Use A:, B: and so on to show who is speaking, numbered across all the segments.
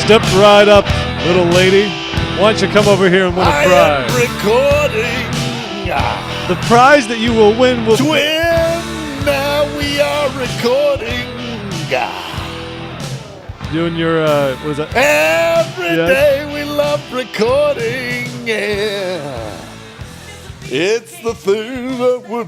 A: Step right up, little lady. Why don't you come over here and win a prize?
B: I am recording.
A: The prize that you will win will...
B: Twin, now we are recording.
A: Doing your, what is that?
B: Every day we love recording. Yeah. It's the thing that we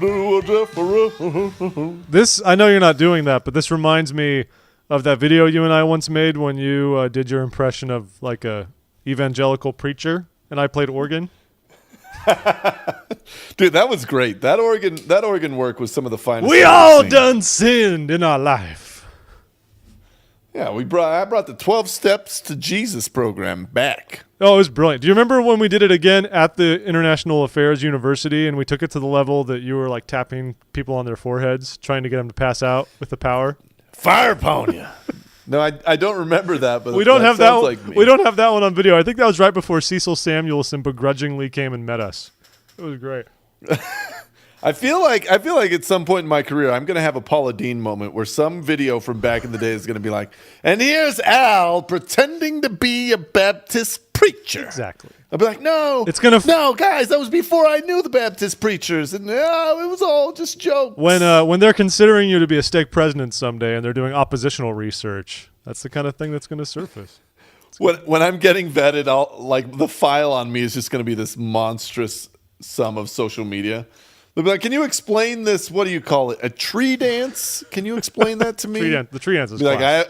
B: do.
A: This, I know you're not doing that, but this reminds me of that video you and I once made when you did your impression of like a evangelical preacher and I played organ.
B: Dude, that was great. That organ work was some of the finest.
A: We all done sinned in our life.
B: Yeah, I brought the 12 Steps to Jesus program back.
A: Oh, it was brilliant. Do you remember when we did it again at the International Affairs University and we took it to the level that you were like tapping people on their foreheads, trying to get them to pass out with the power?
B: Fire upon you. No, I don't remember that, but
A: we don't have that.
B: Like me.
A: We don't have that one on video. I think that was right before Cecil Samuelson begrudgingly came and met us. It was great.
B: I feel like at some point in my career, I'm going to have a Paula Deen moment where some video from back in the day is going to be like, and here's Al pretending to be a Baptist preacher.
A: Exactly.
B: I'll be like, no, no, guys, that was before I knew the Baptist preachers, and it was all just jokes.
A: When they're considering you to be a stake president someday, and they're doing oppositional research, that's the kind of thing that's going to surface.
B: When I'm getting vetted, like the file on me is just going to be this monstrous sum of social media. They'll be like, can you explain this? What do you call it? A tree dance? Can you explain that to me?
A: The tree dance is
B: fun. Like,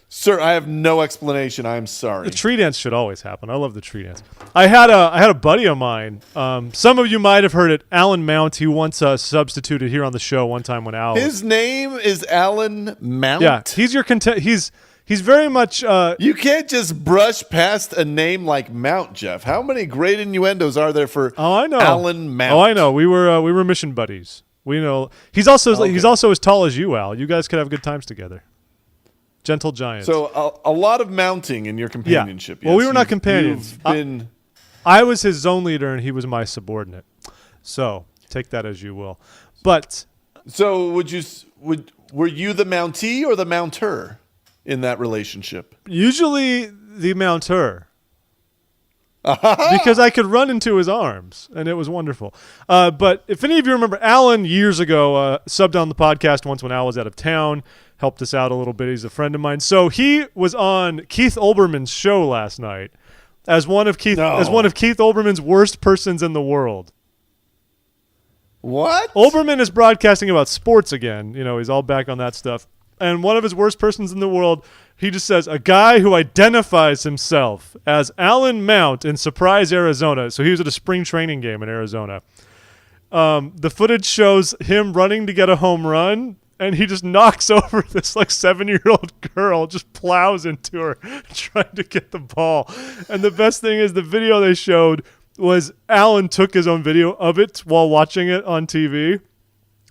B: sir, I have no explanation. I'm sorry.
A: The tree dance should always happen. I love the tree dance. I had a buddy of mine. Some of you might have heard it. Alan Mount. He once substituted here on the show one time when Al.
B: His name is Alan Mount.
A: Yeah, he's your He's very much.
B: You can't just brush past a name like Mount, Jeff. How many great innuendos are there for? Alan Mount?
A: Oh, I know. We were mission buddies. We know he's also as tall as you, Al. You guys could have good times together. Gentle giant.
B: So a lot of mounting in your companionship.
A: Yeah. Well, we were not companions. I was his zone leader, and he was my subordinate. So take that as you will. But
B: so were you the Mountee or the Mounter in that relationship?
A: Usually the Mounter. Because I could run into his arms, and it was wonderful. But if any of you remember, Alan years ago subbed on the podcast once when Al was out of town, helped us out a little bit. He's a friend of mine. So he was on Keith Olbermann's show last night as one of Keith Olbermann's worst persons in the world.
B: What?
A: Olbermann is broadcasting about sports again. You know, he's all back on that stuff. And one of his worst persons in the world, he just says, a guy who identifies himself as Alan Mount in Surprise, Arizona. So he was at a spring training game in Arizona. The footage shows him running to get a home run, and he just knocks over this like 7-year-old girl, just plows into her, trying to get the ball. And the best thing is the video they showed was Alan took his own video of it while watching it on TV.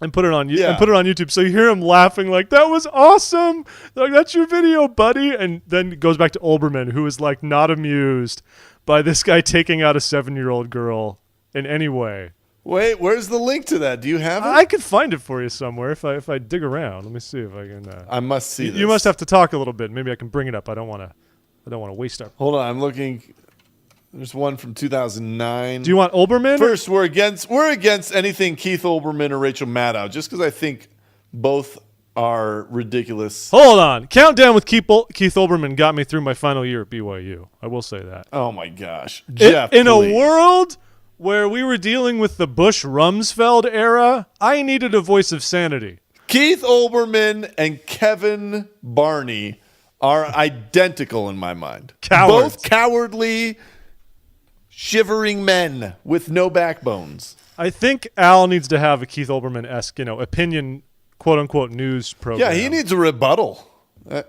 A: And put it on YouTube. So you hear him laughing like, that was awesome. Like, that's your video, buddy. And then it goes back to Olbermann, who is like not amused by this guy taking out a 7-year-old girl in any way.
B: Wait, where's the link to that? Do you have it?
A: I could find it for you somewhere if I dig around. Let me see if I can.
B: I must see this.
A: You must have to talk a little bit. Maybe I can bring it up. I don't want to waste our.
B: Hold on, I'm looking. There's one from 2009.
A: Do you want Olbermann?
B: First, we're against anything Keith Olbermann or Rachel Maddow, just because I think both are ridiculous.
A: Hold on. Countdown with Keith Olbermann got me through my final year at BYU. I will say that.
B: Oh, my gosh. Jeff,
A: in a world where we were dealing with the Bush-Rumsfeld era, I needed a voice of sanity.
B: Keith Olbermann and Kevin Barney are identical in my mind.
A: Cowards.
B: Both cowardly, shivering men with no backbones.
A: I think Al needs to have a Keith Olbermann-esque, opinion, quote-unquote, news program.
B: Yeah, he needs a rebuttal.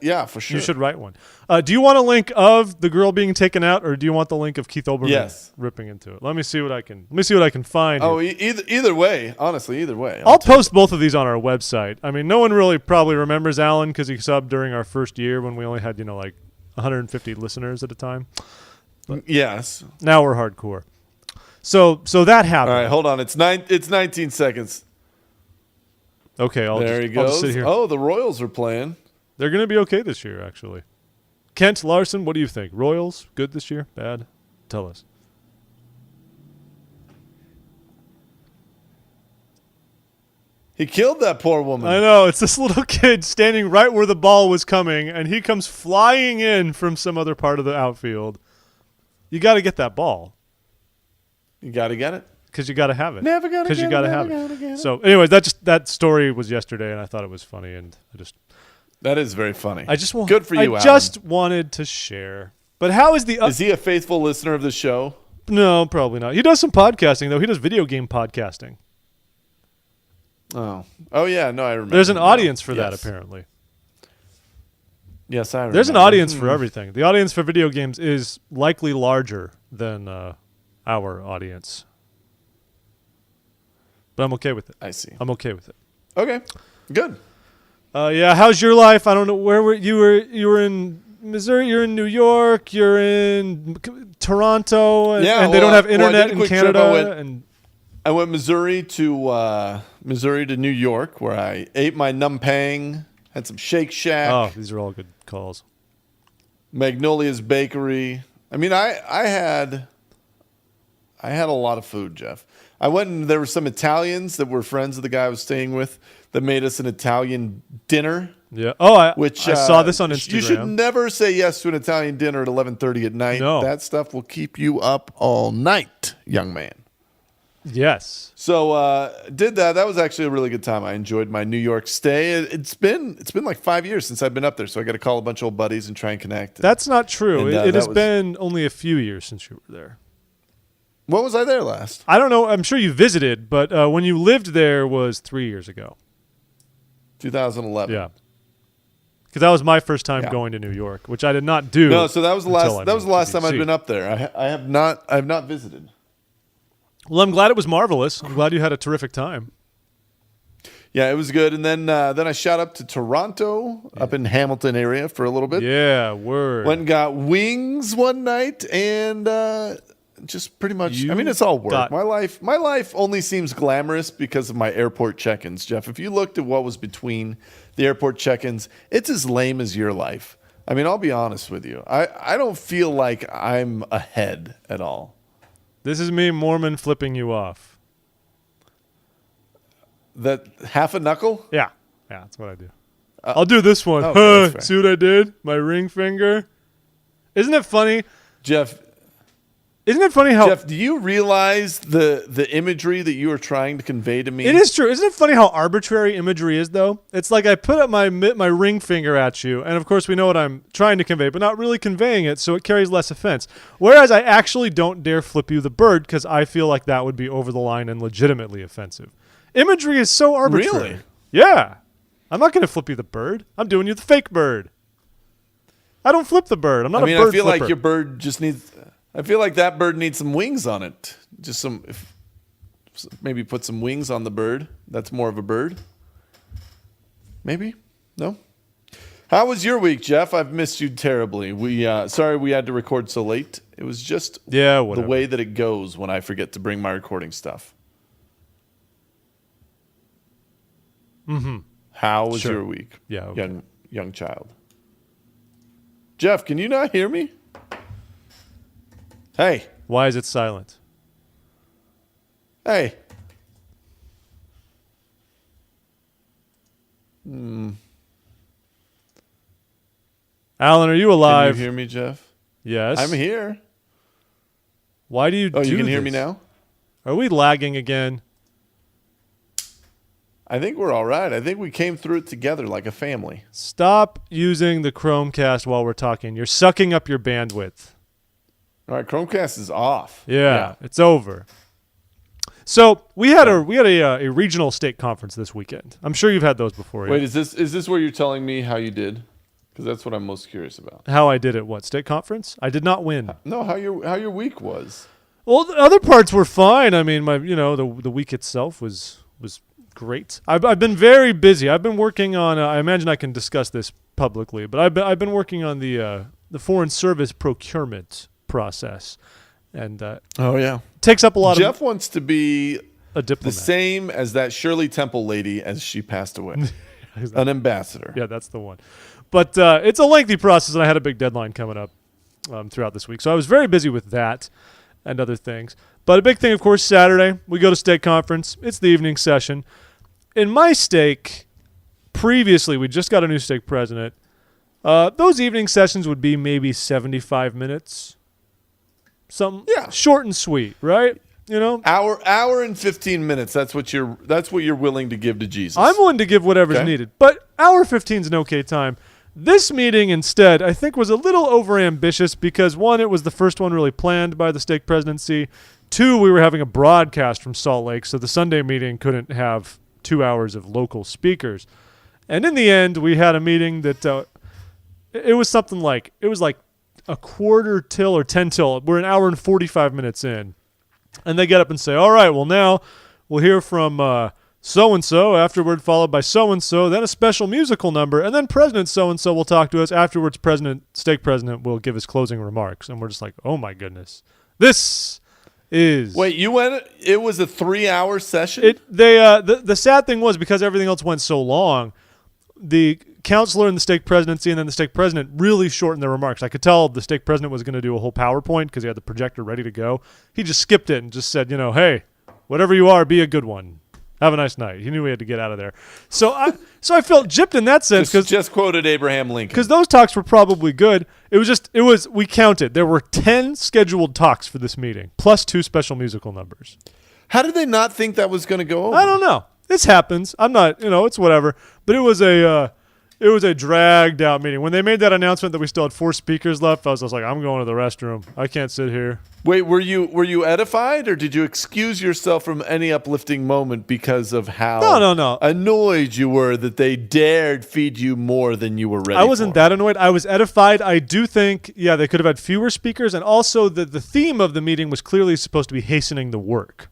B: Yeah, for sure.
A: You should write one. Do you want a link of the girl being taken out, or do you want the link of Keith Olbermann ripping into it? Let me see what I can find.
B: Oh, either way. Honestly, either way.
A: I'll post both of these on our website. I mean, no one really probably remembers Alan because he subbed during our first year when we only had like 150 listeners at a time. But
B: yes.
A: Now we're hardcore. So that happened.
B: All right, hold on. It's 19 seconds.
A: Okay,
B: I'll just sit here. Oh, the Royals are playing.
A: They're going to be okay this year, actually. Kent Larson, what do you think? Royals, good this year? Bad? Tell us.
B: He killed that poor woman.
A: I know. It's this little kid standing right where the ball was coming, and he comes flying in from some other part of the outfield. You got to get that ball.
B: You got to get it.
A: Because you got to have it.
B: Never gonna
A: Because you
B: get
A: got to
B: it,
A: have
B: never gonna get
A: it.
B: it.
A: So, anyways, that story was yesterday, and I thought it was funny, and
B: That is very funny.
A: good
B: for you,
A: I
B: Alan.
A: just wanted to share. But how is the?
B: Is he a faithful listener of the show?
A: No, probably not. He does some podcasting though. He does video game podcasting.
B: Oh yeah. No, I remember.
A: There's an audience for that
B: Yes.
A: apparently.
B: Yes, I remember.
A: There's an audience for everything. The audience for video games is likely larger than our audience. But I'm okay with it.
B: I see.
A: I'm okay with it.
B: Okay, good.
A: Yeah, how's your life? I don't know where you were in Missouri, you're in New York, you're in Toronto, and,
B: Yeah,
A: and they don't have
B: I did
A: internet
B: a
A: in
B: quick trip.
A: Canada.
B: I went Missouri to New York, where I ate my numpang, had some Shake Shack,
A: Oh, these are all good calls.
B: Magnolia's Bakery. I mean, I had a lot of food, Jeff. I went and there were some Italians that were friends of the guy I was staying with that made us an Italian dinner.
A: Yeah. Oh, I saw this on Instagram.
B: You should never say yes to an Italian dinner at 11:30 at night.
A: No.
B: That stuff will keep you up all night, young man.
A: Yes.
B: So did that. That was actually a really good time. I enjoyed my New York stay. It's been like 5 years since I've been up there, so I got to call a bunch of old buddies and try and connect.
A: That's not true.
B: And,
A: It has
B: that was-
A: been only a few years since you were there.
B: When was I there last?
A: I don't know. I'm sure you visited, but when you lived there was 3 years ago.
B: 2011.
A: Yeah. Because that was my first time
B: Yeah.
A: going to New York, which I did not do.
B: No, so that was the
A: until
B: last.
A: I
B: That was the
A: moved
B: last
A: to
B: time I'd
A: DC.
B: been up there. I have not visited.
A: Well, I'm glad it was marvelous. I'm glad you had a terrific time.
B: Yeah, it was good. And then I shot up to Toronto, up in Hamilton area for a little bit.
A: Yeah, word.
B: Went and got wings one night, and just pretty much. I mean, it's all work.
A: got-
B: My life only seems glamorous because of my airport check-ins, Jeff. If you looked at what was between the airport check-ins, it's as lame as your life. I mean, I'll be honest with you. I don't feel like I'm ahead at all.
A: This is me, Mormon, flipping you off.
B: That half a knuckle?
A: Yeah. Yeah, that's what I do. I'll do this one.
B: okay, that's fair.
A: See what I did? My ring finger. Isn't it funny?
B: Jeff,
A: how
B: do you realize the imagery that you are trying to convey to me?
A: it is true? Isn't it funny how arbitrary imagery is, though? It's like I put up my ring finger at you, and of course we know what I'm trying to convey, but not really conveying it, so it carries less offense. Whereas I actually don't dare flip you the bird because I feel like that would be over the line and legitimately offensive. Imagery is so arbitrary.
B: Really?
A: Yeah. I'm not going to flip you the bird. I'm doing you the fake bird. I don't flip the bird. I'm not a bird
B: I feel
A: flipper.
B: like your bird just needs. I feel like that bird needs some wings on it. Just maybe put some wings on the bird. That's more of a bird. Maybe. No. How was your week, Jeff? I've missed you terribly. Sorry we had to record so late. It was just
A: Yeah,
B: the
A: whatever.
B: way that it goes when I forget to bring my recording stuff.
A: Mm-hmm.
B: How was
A: Sure.
B: your week?
A: Yeah, okay.
B: Young child. Jeff, can you not hear me? Hey.
A: Why is it silent?
B: Hey.
A: Alan, are you
B: Can
A: alive?
B: you hear me, Jeff?
A: Yes.
B: I'm here.
A: Why do you do
B: You can hear me
A: this?
B: now?
A: Are we lagging again?
B: I think we're all right. I think we came through it together like a family.
A: Stop using the Chromecast while we're talking. You're sucking up your bandwidth.
B: All right, Chromecast is off.
A: Yeah, it's over. So we had a regional state conference this weekend. I'm sure you've had those before.
B: Wait, is this where you're telling me how you did? Because that's what I'm most curious about.
A: How I did at what state conference? I did not win.
B: No, how your week was.
A: Well, the other parts were fine. I mean, the week itself was great. I've been very busy. I've been working on. I imagine I can discuss this publicly, but I've been working on the Foreign Service procurement process, and
B: Oh yeah.
A: takes up a lot
B: Jeff
A: of
B: wants to be
A: a
B: the
A: diplomat.
B: same as that Shirley Temple lady as she passed away. An ambassador.
A: Yeah, that's the one. But it's a lengthy process, and I had a big deadline coming up throughout this week. So I was very busy with that and other things. But a big thing, of course, Saturday, we go to stake conference. It's the evening session. In my stake, previously, we just got a new stake president. Those evening sessions would be maybe 75 minutes. Short and sweet, right? You know,
B: hour and 15 minutes. That's what you're willing to give to Jesus.
A: I'm willing to give whatever's needed, but hour 15 is an okay time. This meeting instead, I think, was a little overambitious because one, it was the first one really planned by the stake presidency. Two, we were having a broadcast from Salt Lake, so the Sunday meeting couldn't have 2 hours of local speakers. And in the end, we had a meeting that it was something like a quarter till or 10 till. We're an hour and 45 minutes in. And they get up and say, all right, well, now we'll hear from so-and-so, afterward followed by so-and-so, then a special musical number, and then President so-and-so will talk to us. Afterwards, stake president will give his closing remarks. And we're just like, oh, my goodness. This is...
B: Wait, you went... It was a 3-hour session?
A: The sad thing was, because everything else went so long, the counselor and the stake presidency and then the stake president really shortened their remarks. I could tell the stake president was going to do a whole PowerPoint because he had the projector ready to go. He just skipped it and just said, hey, whatever you are, be a good one. Have a nice night. He knew we had to get out of there. So I felt gypped in that sense.
B: Just quoted Abraham Lincoln.
A: Because those talks were probably good. We counted. There were 10 scheduled talks for this meeting, plus 2 special musical numbers.
B: How did they not think that was going to go over?
A: I don't know. This happens. I'm not, it's whatever. But it was a dragged out meeting. When they made that announcement that we still had 4 speakers left, I was just like, I'm going to the restroom. I can't sit here.
B: Wait, were you edified, or did you excuse yourself from any uplifting moment because of how
A: No.
B: annoyed you were that they dared feed you more than you were ready for?
A: I wasn't that annoyed. I was edified. I do think, they could have had fewer speakers, and also the theme of the meeting was clearly supposed to be hastening the work.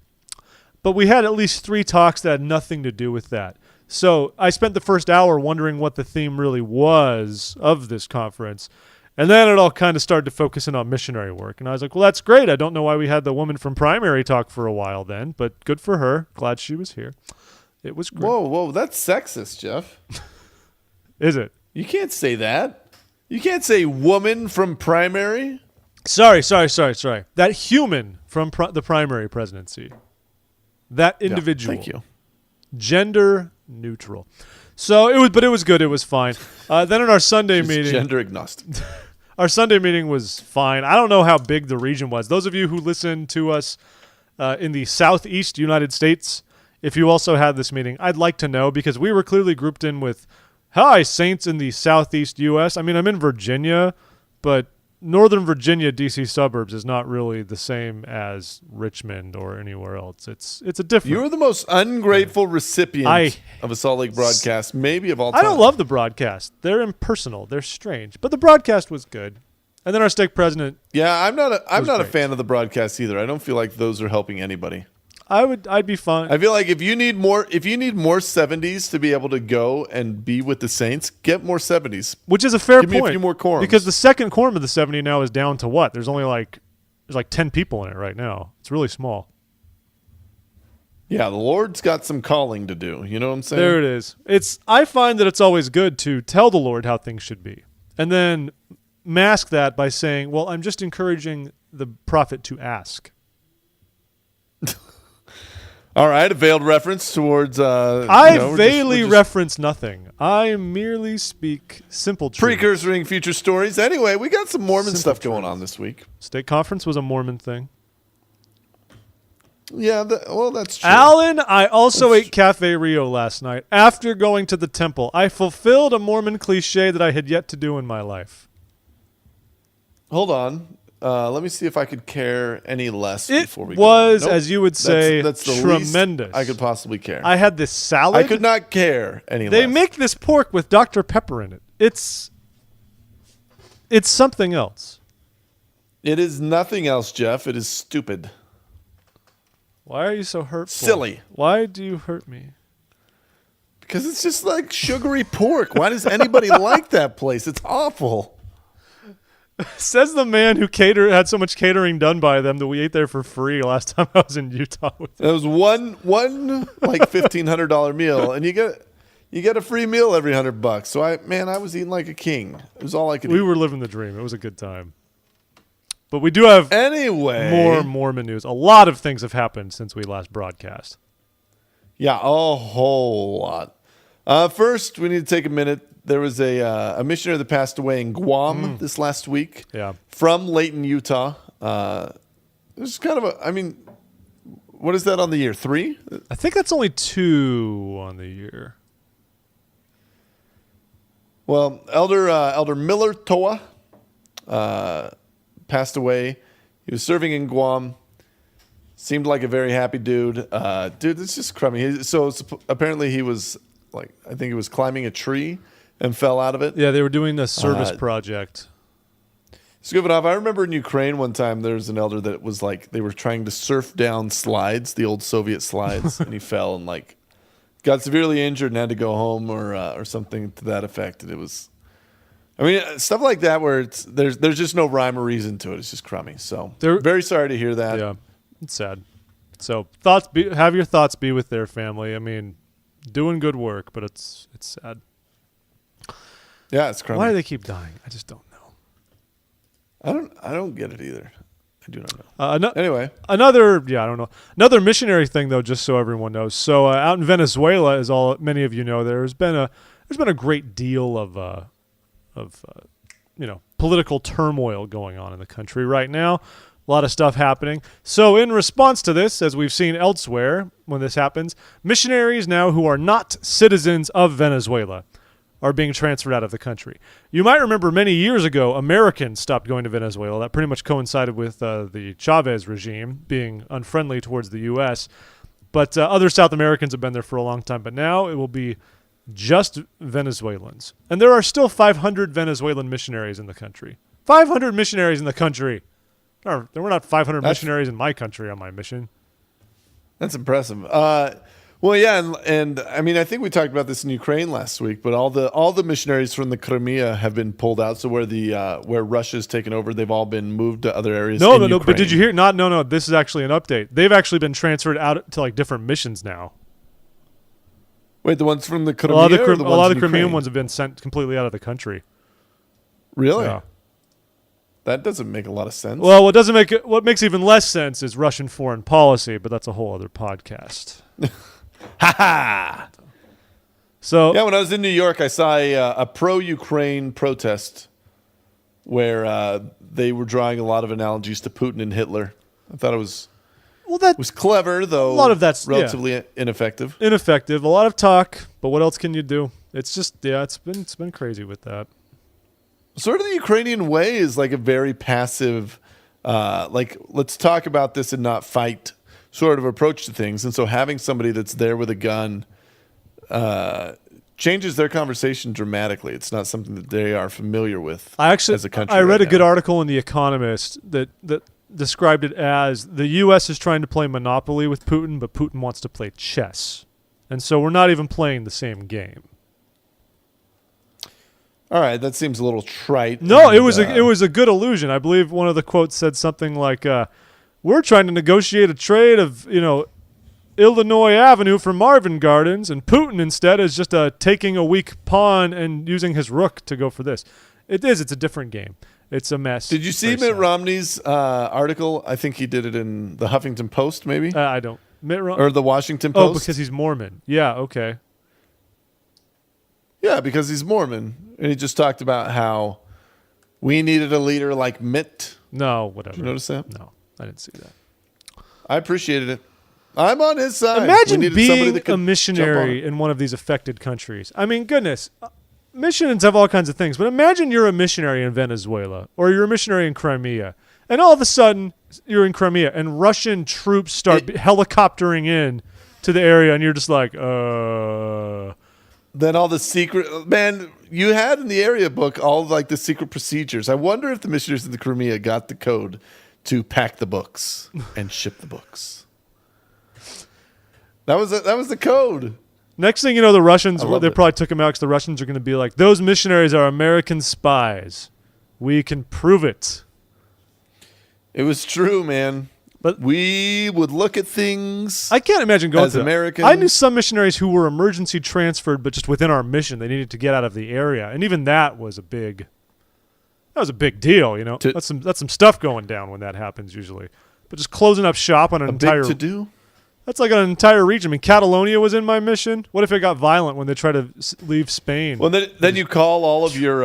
A: But we had at least 3 talks that had nothing to do with that. So I spent the first hour wondering what the theme really was of this conference. And then it all kind of started to focus in on missionary work. And I was like, well, that's great. I don't know why we had the woman from primary talk for a while then, but good for her. Glad she was here. It was great.
B: Whoa, that's sexist, Jeff.
A: Is it?
B: You can't say that. You can't say woman from primary.
A: Sorry. That human from the primary presidency. That individual.
B: Thank you.
A: Gender neutral. So it was good. It was fine. Then in our Sunday meeting,
B: gender agnostic.
A: Our Sunday meeting was fine. I don't know how big the region was. Those of you who listen to us in the Southeast United States, if you also had this meeting, I'd like to know, because we were clearly grouped in with saints in the Southeast U.S. I mean, I'm in Virginia, but Northern Virginia, D.C. suburbs is not really the same as Richmond or anywhere else. It's a different...
B: You're the most ungrateful recipient of a Salt Lake broadcast, maybe of all time.
A: I don't love the broadcast. They're impersonal. They're strange. But the broadcast was good. And then our stake president...
B: Yeah, I'm not a fan of the broadcast either. I don't feel like those are helping anybody.
A: I'd be fine.
B: I feel like if you need more 70s to be able to go and be with the saints, get more 70s.
A: Which is a fair
B: point.
A: Give
B: me a few more quorums.
A: Because the second quorum of the 70 now is down to what? There's only like 10 people in it right now. It's really small.
B: Yeah, the Lord's got some calling to do. You know what I'm saying?
A: There it is. I find that it's always good to tell the Lord how things should be. And then mask that by saying, well, I'm just encouraging the prophet to ask.
B: All right, a veiled reference towards...
A: vaguely reference nothing. I merely speak simple truth.
B: Precursoring future stories. Anyway, we got some Mormon stuff going on this week.
A: Stake conference was a Mormon thing.
B: Yeah, that's true.
A: Alan, I also ate Cafe Rio last night. After going to the temple, I fulfilled a Mormon cliche that I had yet to do in my life.
B: Hold on. Let me see if I could care any less before we
A: go. It was, as you would say,
B: that's the
A: tremendous.
B: Least I could possibly care.
A: I had this salad.
B: I could not care any less.
A: They make this pork with Dr. Pepper in it. It's something else.
B: It is nothing else, Jeff. It is stupid.
A: Why are you so hurtful?
B: Silly.
A: Why do you hurt me?
B: Because it's just like sugary pork. Why does anybody like that place? It's awful.
A: Says the man who had so much catering done by them that we ate there for free last time I was in Utah with them.
B: It was one like $1,500 meal, and you You get a free meal every $100. So I was eating like a king. It was all I could eat.
A: We were living the dream. It was a good time. But we do have more Mormon news. A lot of things have happened since we last broadcast.
B: Yeah, a whole lot. First, we need to take a minute. There was a missionary that passed away in Guam this last week.
A: Yeah.
B: From Layton, Utah. It was kind of what is that on the year? 3?
A: I think that's only 2 on the year.
B: Well, Elder Miller Toa passed away. He was serving in Guam. Seemed like a very happy dude. Dude, it's just crummy. Apparently he was I think he was climbing a tree and fell out of it.
A: Yeah, they were doing the service project.
B: Skubanov, I remember in Ukraine one time there was an elder that was they were trying to surf down slides, the old Soviet slides, and he fell and got severely injured and had to go home or something to that effect. And it was, stuff like that where there's just no rhyme or reason to it. It's just crummy. So very sorry to hear that.
A: Yeah, it's sad. So have your thoughts be with their family. Doing good work, but it's sad.
B: Yeah, it's crummy.
A: Why do they keep dying? I just don't know.
B: I don't get it either. I do not know. Anyway,
A: I don't know. Another missionary thing, though, just so everyone knows. So out in Venezuela, as many of you know, there's been a great deal of political turmoil going on in the country right now. A lot of stuff happening. So in response to this, as we've seen elsewhere when this happens, missionaries now who are not citizens of Venezuela are being transferred out of the country. You might remember many years ago, Americans stopped going to Venezuela. That pretty much coincided with the Chavez regime being unfriendly towards the U.S. But other South Americans have been there for a long time. But now it will be just Venezuelans. And there are still 500 Venezuelan missionaries in the country. 500 missionaries in the country. There were not 500 missionaries in my country on my mission.
B: That's impressive. Well, yeah, and I think we talked about this in Ukraine last week, but all the missionaries from the Crimea have been pulled out. So where Russia's taken over, they've all been moved to other areas. No.
A: But did you hear? No. This is actually an update. They've actually been transferred out to different missions now.
B: Wait, the ones from the Crimea?
A: A lot of the Crimean ones have been sent completely out of the country.
B: Really?
A: Yeah.
B: That doesn't make a lot of sense.
A: Well, what makes even less sense is Russian foreign policy, but that's a whole other podcast.
B: Ha ha! So yeah, when I was in New York, I saw a pro-Ukraine protest where they were drawing a lot of analogies to Putin and Hitler. I thought it was was clever, though. A lot of that's relatively ineffective.
A: Ineffective. A lot of talk, but what else can you do? It's just it's been crazy with that.
B: Sort of the Ukrainian way is a very passive, let's talk about this and not fight sort of approach to things. And so having somebody that's there with a gun changes their conversation dramatically. It's not something that they are familiar with as a country.
A: I read a good article in The Economist that described it as the U.S. is trying to play Monopoly with Putin, but Putin wants to play chess. And so we're not even playing the same game.
B: All right, that seems a little trite.
A: No, it was a good illusion. I believe one of the quotes said something like, "We're trying to negotiate a trade of Illinois Avenue for Marvin Gardens, and Putin instead is just taking a weak pawn and using his rook to go for this." It's a different game. It's a mess.
B: Did you see Mitt Romney's article? I think he did it in the Huffington Post, maybe.
A: I don't.
B: Or the Washington Post.
A: Oh, because he's Mormon. Yeah. Okay.
B: Yeah, because he's Mormon. And he just talked about how we needed a leader like Mitt.
A: No, whatever.
B: Did you notice that?
A: No, I didn't see that.
B: I appreciated it. I'm on his side.
A: Imagine being a missionary in one of these affected countries. Goodness, missions have all kinds of things, but imagine you're a missionary in Venezuela or you're a missionary in Crimea, and all of a sudden you're in Crimea and Russian troops start helicoptering in to the area, and you're just like,
B: Then all the secret, man, you had in the area book all the secret procedures. I wonder if the missionaries in the Crimea got the code to pack the books and ship the books. That was the code.
A: Next thing you know, the Russians, they probably took him out because the Russians are going to be like, those missionaries are American spies. We can prove it.
B: It was true, man.
A: But
B: we would look at things.
A: I can't imagine going
B: as
A: through that.
B: Americans.
A: I knew some missionaries who were emergency transferred, but just within our mission, they needed to get out of the area, and even that was a big deal. That's some stuff going down when that happens usually. But just closing up shop on an entire
B: big to do.
A: That's like an entire region. I mean, Catalonia was in my mission. What if it got violent when they try to leave Spain?
B: Well, then you call all of your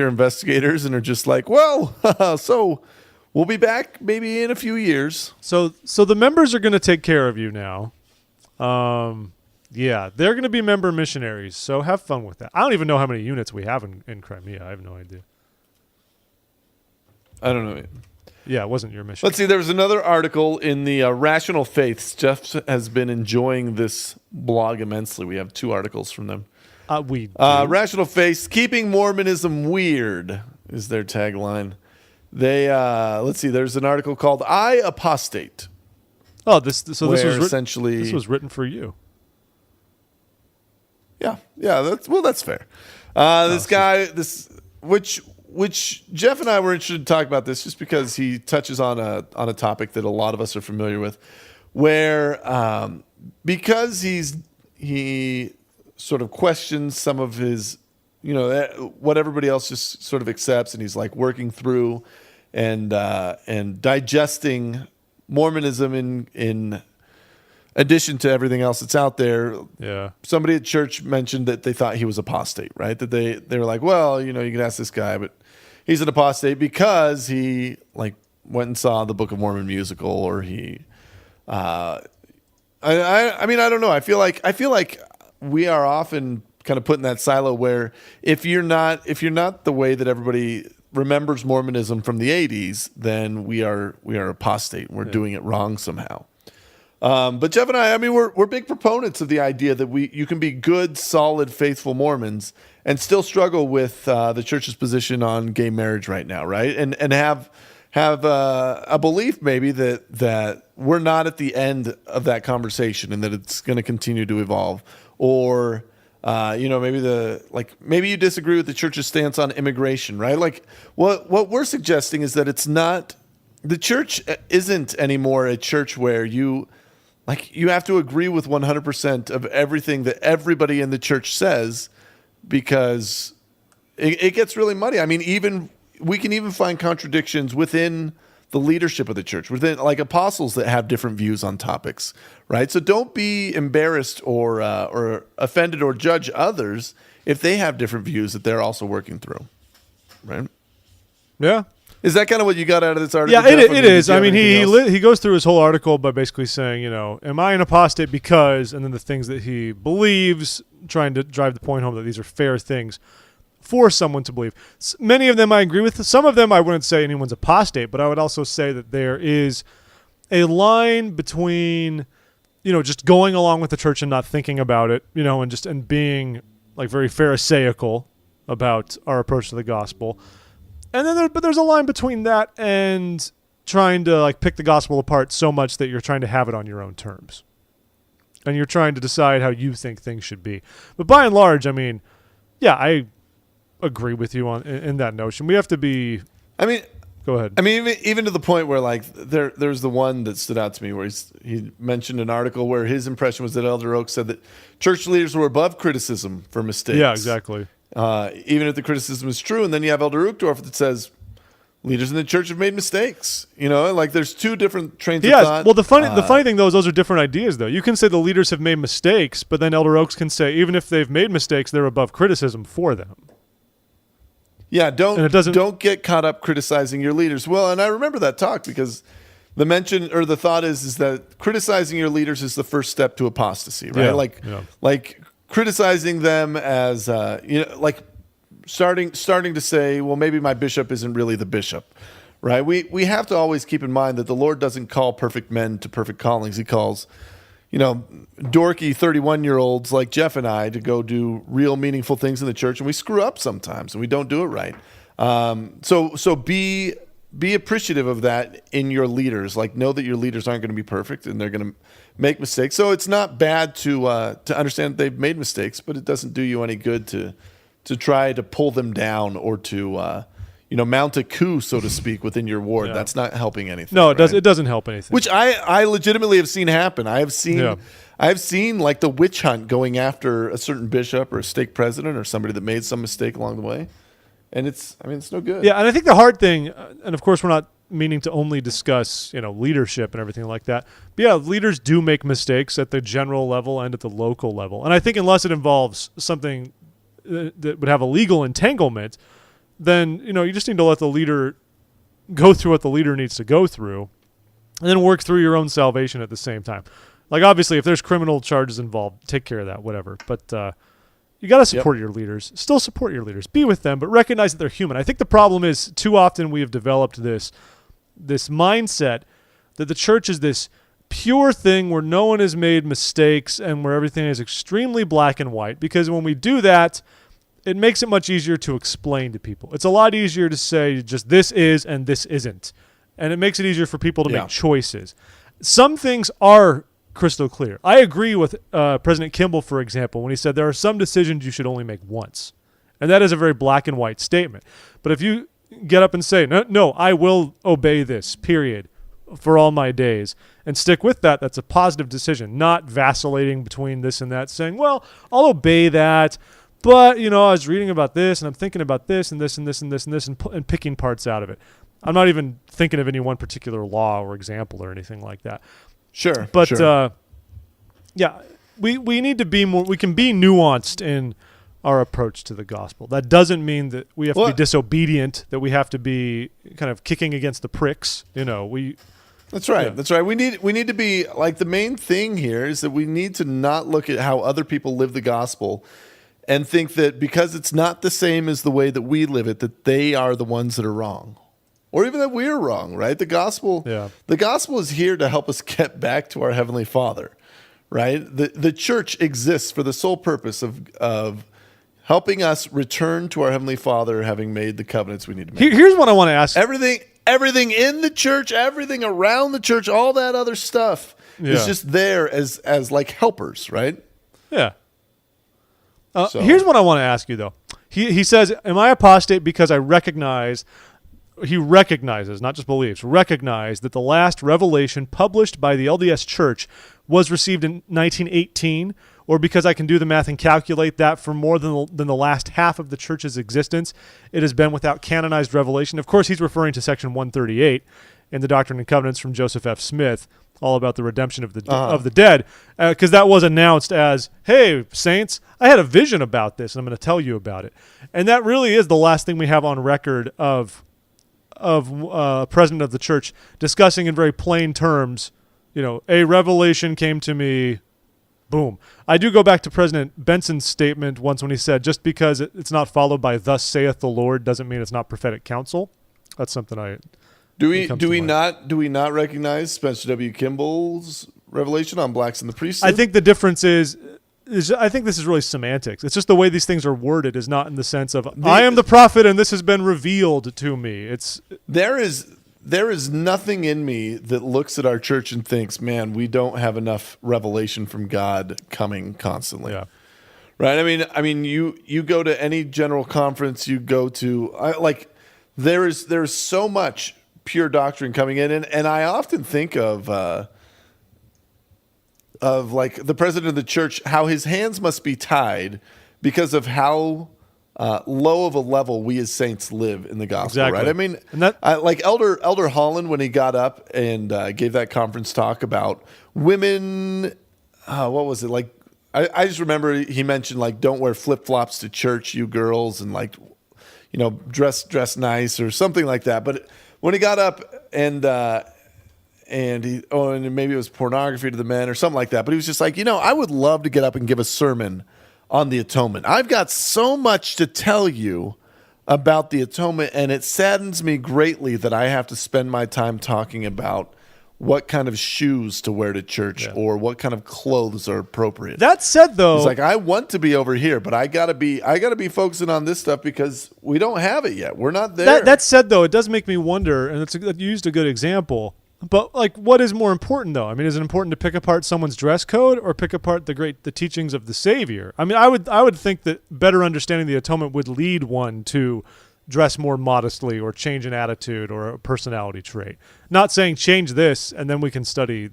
B: investigators and are just like, well, so we'll be back maybe in a few years.
A: So the members are going to take care of you now. Yeah, they're going to be member missionaries. So have fun with that. I don't even know how many units we have in Crimea. I have no idea.
B: I don't know.
A: Yeah, it wasn't your mission.
B: Let's see. There was another article in the Rational Faiths. Jeff has been enjoying this blog immensely. We have 2 articles from them. Rational Faiths, keeping Mormonism weird is their tagline. They let's see. There's an article called "I Apostate."
A: Oh, this was
B: essentially
A: this was written for you.
B: Yeah. That's fair. This guy, which Jeff and I were interested to talk about this just because he touches on a topic that a lot of us are familiar with, where because he sort of questions some of his, what everybody else just sort of accepts, and he's like working through and digesting Mormonism in addition to everything else that's out there.
A: Yeah.
B: Somebody at church mentioned that they thought he was apostate, right? That they were like, well, you can ask this guy, but he's an apostate because he like went and saw the Book of Mormon musical, or he, I mean, I don't know. I feel like we are often kind of put in that silo where if you're not the way that everybody remembers Mormonism from the 80s, then we are apostate. We're doing it wrong somehow. But Jeff and I mean, we're big proponents of the idea that you can be good, solid, faithful Mormons and still struggle with the church's position on gay marriage right now, right? And have a belief maybe that we're not at the end of that conversation and that it's going to continue to evolve, or maybe you disagree with the church's stance on immigration, right? Like what we're suggesting is that it's not, the church isn't anymore a church where you have to agree with 100% of everything that everybody in the church says, because it gets really muddy. I mean, we can even find contradictions within the leadership of the church, within like apostles that have different views on topics, right? So don't be embarrassed or offended or judge others if they have different views that they're also working through, right?
A: Yeah.
B: Is that kind of what you got out of this article?
A: Yeah, it is. I mean, he goes through his whole article by basically saying, am I an apostate because, and then the things that he believes, trying to drive the point home that these are fair things for someone to believe. Many of them I agree with. Some of them I wouldn't say anyone's apostate, but I would also say that there is a line between, just going along with the church and not thinking about it, and being like very pharisaical about our approach to the gospel. And then there's a line between that and trying to like pick the gospel apart so much that you're trying to have it on your own terms. And you're trying to decide how you think things should be. But by and large, I mean, yeah, I agree with you in that notion. We have to be.
B: I mean,
A: go ahead.
B: I mean, even to the point where like there's the one that stood out to me where he mentioned an article where his impression was that Elder Oak said that church leaders were above criticism for mistakes.
A: Yeah, exactly.
B: Even if the criticism is true, and then you have Elder Uchtdorf that says leaders in the church have made mistakes. Like there's 2 different trains of thought.
A: Well, the funny thing though is those are different ideas though. You can say the leaders have made mistakes, but then Elder Oaks can say even if they've made mistakes, they're above criticism for them.
B: Yeah, don't get caught up criticizing your leaders. Well, and I remember that talk because the mention or the thought is that criticizing your leaders is the first step to apostasy, right?
A: Yeah,
B: like criticizing them as like starting to say, well, maybe my bishop isn't really the bishop, right? We have to always keep in mind that the Lord doesn't call perfect men to perfect callings. He calls, dorky 31-year-olds like Jeff and I to go do real meaningful things in the church, and we screw up sometimes and we don't do it right. So be appreciative of that in your leaders. Like, know that your leaders aren't going to be perfect and they're going to make mistakes. So it's not bad to understand that they've made mistakes, but it doesn't do you any good to try to pull them down or to mount a coup, so to speak, within your ward.
A: Yeah.
B: That's not helping anything.
A: No, it
B: right?
A: does. It doesn't help anything.
B: Which I legitimately have seen happen. I have seen like the witch hunt going after a certain bishop or a stake president or somebody that made some mistake along the way, and it's no good.
A: Yeah, and I think the hard thing, and of course we're not meaning to only discuss leadership and everything like that. But yeah, leaders do make mistakes at the general level and at the local level, and I think unless it involves something that would have a legal entanglement, then you just need to let the leader go through what the leader needs to go through, and then work through your own salvation at the same time. Like obviously, if there's criminal charges involved, take care of that, whatever. But you got to support your leaders. Still support your leaders. Be with them, but recognize that they're human. I think the problem is too often we have developed this mindset that the church is this pure thing where no one has made mistakes and where everything is extremely black and white. Because when we do that, it makes it much easier to explain to people. It's a lot easier to say just this is and this isn't. And it makes it easier for people to make choices. Some things are crystal clear. I agree with President Kimball, for example, when he said there are some decisions you should only make once. And that is a very black and white statement. But if you get up and say, no, I will obey this, period, for all my days, and stick with that, that's a positive decision, not vacillating between this and that, saying, well, I'll obey that, but, I was reading about this, and I'm thinking about this, and this, and this, and this, and this, and picking parts out of it. I'm not even thinking of any one particular law or example or anything like that.
B: Sure.
A: But, we need to be more, we can be nuanced in our approach to the gospel. That doesn't mean that we have to be disobedient, that we have to be kind of kicking against the pricks.
B: That's right. Yeah. That's right. We need to be like, the main thing here is that we need to not look at how other people live the gospel and think that because it's not the same as the way that we live it, that they are the ones that are wrong, or even that we're wrong. Right? The gospel is here to help us get back to our Heavenly Father. Right? The church exists for the sole purpose of helping us return to our Heavenly Father, having made the covenants we need to make.
A: Here's what I want to ask.
B: Everything in the church, everything around the church, all that other stuff is just there as like helpers, right?
A: Yeah. Here's what I want to ask you, though. He says, am I apostate because he recognizes, not just believes, recognize that the last revelation published by the LDS Church was received in 1918, or because I can do the math and calculate that for more than the last half of the church's existence, it has been without canonized revelation. Of course, he's referring to section 138 in the Doctrine and Covenants from Joseph F. Smith, all about the redemption of the dead, because that was announced as, hey, saints, I had a vision about this, and I'm going to tell you about it. And that really is the last thing we have on record of president of the church discussing in very plain terms, a revelation came to me, boom. I do go back to President Benson's statement once when he said, just because it's not followed by thus saith the Lord doesn't mean it's not prophetic counsel. That's something
B: do we not recognize Spencer W. Kimball's revelation on blacks in the priesthood?
A: I think the difference is I think this is really semantics. It's just the way these things are worded is not in the sense of I am the prophet and this has been revealed to me. There is
B: nothing in me that looks at our church and thinks, man, we don't have enough revelation from God coming constantly.
A: Yeah.
B: Right? I mean, you go to any general conference you go to, there's so much pure doctrine coming in, and I often think of like the president of the church, how his hands must be tied because of how low of a level we as saints live in the gospel,
A: exactly.
B: Right? I mean, like Elder Holland, when he got up and gave that conference talk about women, what was it? Like, I just remember he mentioned, like, don't wear flip-flops to church, you girls, and, like, dress nice or something like that. But when he got up and maybe it was pornography to the men or something like that, but he was just like, I would love to get up and give a sermon on the atonement. I've got so much to tell you about the atonement, and it saddens me greatly that I have to spend my time talking about what kind of shoes to wear to church or what kind of clothes are appropriate.
A: That said, though,
B: it's like, I want to be over here, but I gotta be focusing on this stuff because we don't have it yet. We're not there.
A: That said, though, it does make me wonder, and you used a good example. But, like, what is more important, though? I mean, is it important to pick apart someone's dress code or pick apart the teachings of the Savior? I mean, I would think that better understanding the atonement would lead one to dress more modestly or change an attitude or a personality trait. Not saying change this and then we can study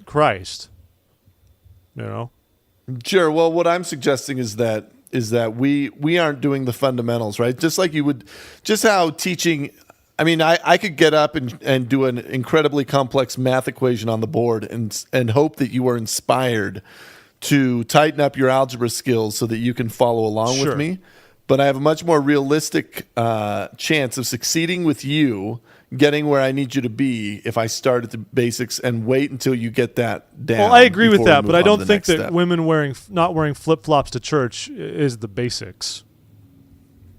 A: Christ. You know?
B: Sure. Well, what I'm suggesting is that we aren't doing the fundamentals, right? Just like you would, just how teaching. I mean, I could get up and do an incredibly complex math equation on the board and hope that you are inspired to tighten up your algebra skills so that you can follow along with me. But I have a much more realistic chance of succeeding with you getting where I need you to be if I start at the basics and wait until you get that down.
A: Well, I agree with that, but I don't think that
B: step.
A: women not wearing flip-flops to church is the basics.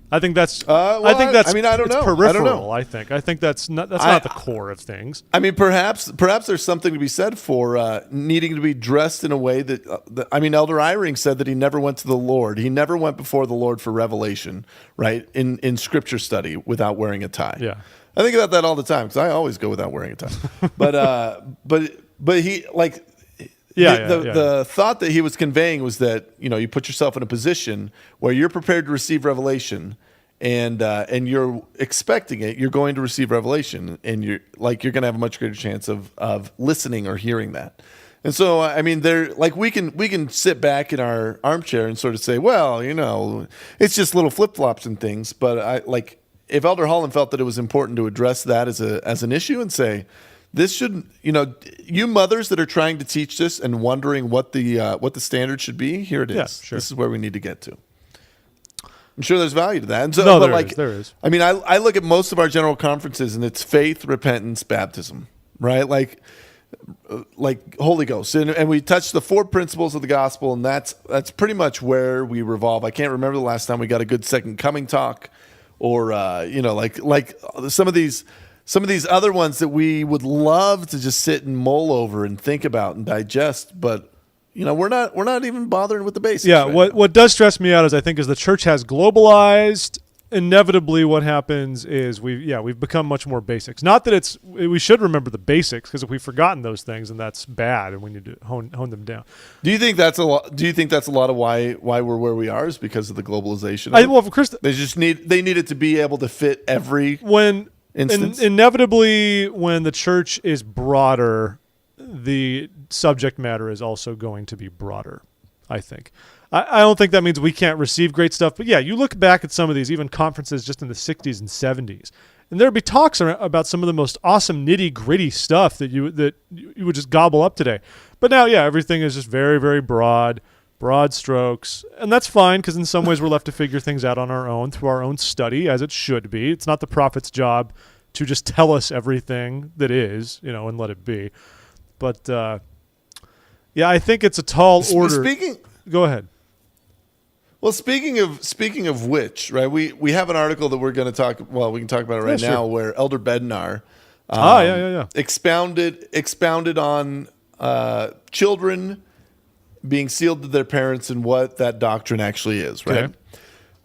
A: I think that's. I think that's.
B: I mean, I don't know.
A: Peripheral.
B: I don't know.
A: I think that's not the core of things.
B: I mean, perhaps there's something to be said for needing to be dressed in a way that. I mean, Elder Eyring said that he never went to the Lord. He never went before the Lord for revelation, right? In Scripture study without wearing a tie.
A: Yeah.
B: I think about that all the time because I always go without wearing a tie. But he like. The thought that he was conveying was that you put yourself in a position where you're prepared to receive revelation, and you're expecting it. You're going to receive revelation, and you're going to have a much greater chance of listening or hearing that. And so, I mean, we can sit back in our armchair and sort of say, well, it's just little flip flops and things. But if Elder Holland felt that it was important to address that as an issue and say, this should, you mothers that are trying to teach this and wondering what the standard should be, here it is.
A: Yeah, sure.
B: This is where we need to get to. I'm sure there's value to that. And so,
A: no, there is.
B: I mean, I look at most of our general conferences and it's faith, repentance, baptism, right? Like Holy Ghost. And we touch the 4 principles of the gospel, and that's pretty much where we revolve. I can't remember the last time we got a good second coming talk or, like some of these other ones that we would love to just sit and mull over and think about and digest, but we're not even bothering with the basics.
A: Yeah,
B: right
A: what does stress me out is I think as the church has globalized, inevitably what happens is we've become much more basics. Not that we should remember the basics, because if we've forgotten those things, then that's bad, and we need to hone them down.
B: Do you think that's a lot? Do you think that's a lot of why we're where we are is because of the globalization? They need it to be able to fit every instance.
A: Inevitably, when the church is broader, the subject matter is also going to be broader, I think. I don't think that means we can't receive great stuff. But yeah, you look back at some of these, even conferences just in the 60s and 70s, and there'd be talks about some of the most awesome nitty-gritty stuff that you would just gobble up today. But now, yeah, everything is just very, very broad strokes. And that's fine, because in some ways we're left to figure things out on our own through our own study, as it should be. It's not the prophet's job to just tell us everything that is, and let it be. But, yeah, I think it's a tall order. Go ahead.
B: Well, speaking of which, right? We have an article that we're going to talk. Well, we can talk about it right now, where Elder Bednar, expounded on children being sealed to their parents and what that doctrine actually is, right?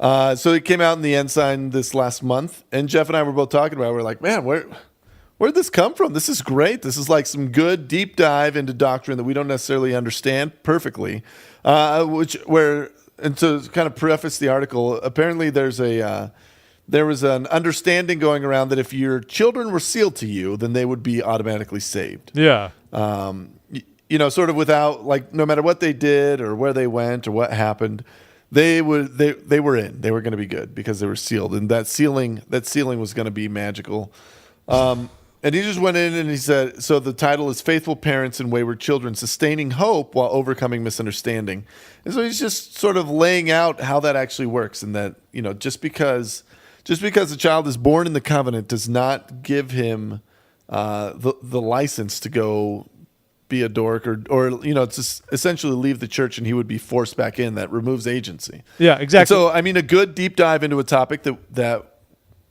B: Okay. So it came out in the Ensign this last month, and Jeff and I were both talking about it. We're like, man, where'd this come from? This is great. This is like some good deep dive into doctrine that we don't necessarily understand perfectly. And to kind of preface the article, apparently there was an understanding going around that if your children were sealed to you, then they would be automatically saved.
A: Yeah.
B: Sort of without, like, no matter what they did or where they went or what happened, they were in. They were going to be good because they were sealed, and that sealing was going to be magical. And he just went in and he said, so the title is Faithful Parents and Wayward Children, Sustaining Hope While Overcoming Misunderstanding. And so he's just sort of laying out how that actually works, and that, just because a child is born in the covenant does not give him the license to go be a dork or to essentially leave the church and he would be forced back in. That removes agency.
A: Yeah, exactly.
B: And so, I mean, a good deep dive into a topic that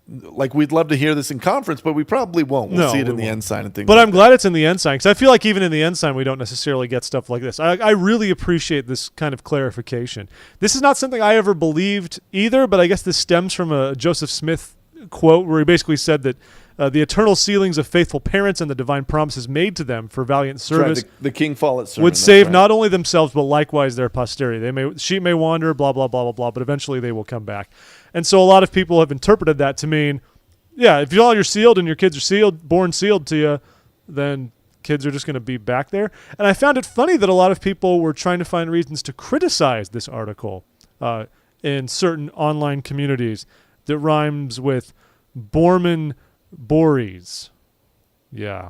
B: like, we'd love to hear this in conference, but we probably won't. We'll see it in the Ensign and things
A: But
B: like
A: I'm glad it's in the Ensign, because I feel like even in the Ensign, we don't necessarily get stuff like this. I really appreciate this kind of clarification. This is not something I ever believed either, but I guess this stems from a Joseph Smith quote where he basically said that the eternal sealings of faithful parents and the divine promises made to them for valiant service
B: the King Follett sermon,
A: would save not only themselves, but likewise their posterity. Sheep may wander, blah, blah, blah, blah, blah, but eventually they will come back. And so a lot of people have interpreted that to mean, yeah, if you're sealed and your kids are sealed, born sealed to you, then kids are just going to be back there. And I found it funny that a lot of people were trying to find reasons to criticize this article in certain online communities that rhymes with Borman Bories. Yeah.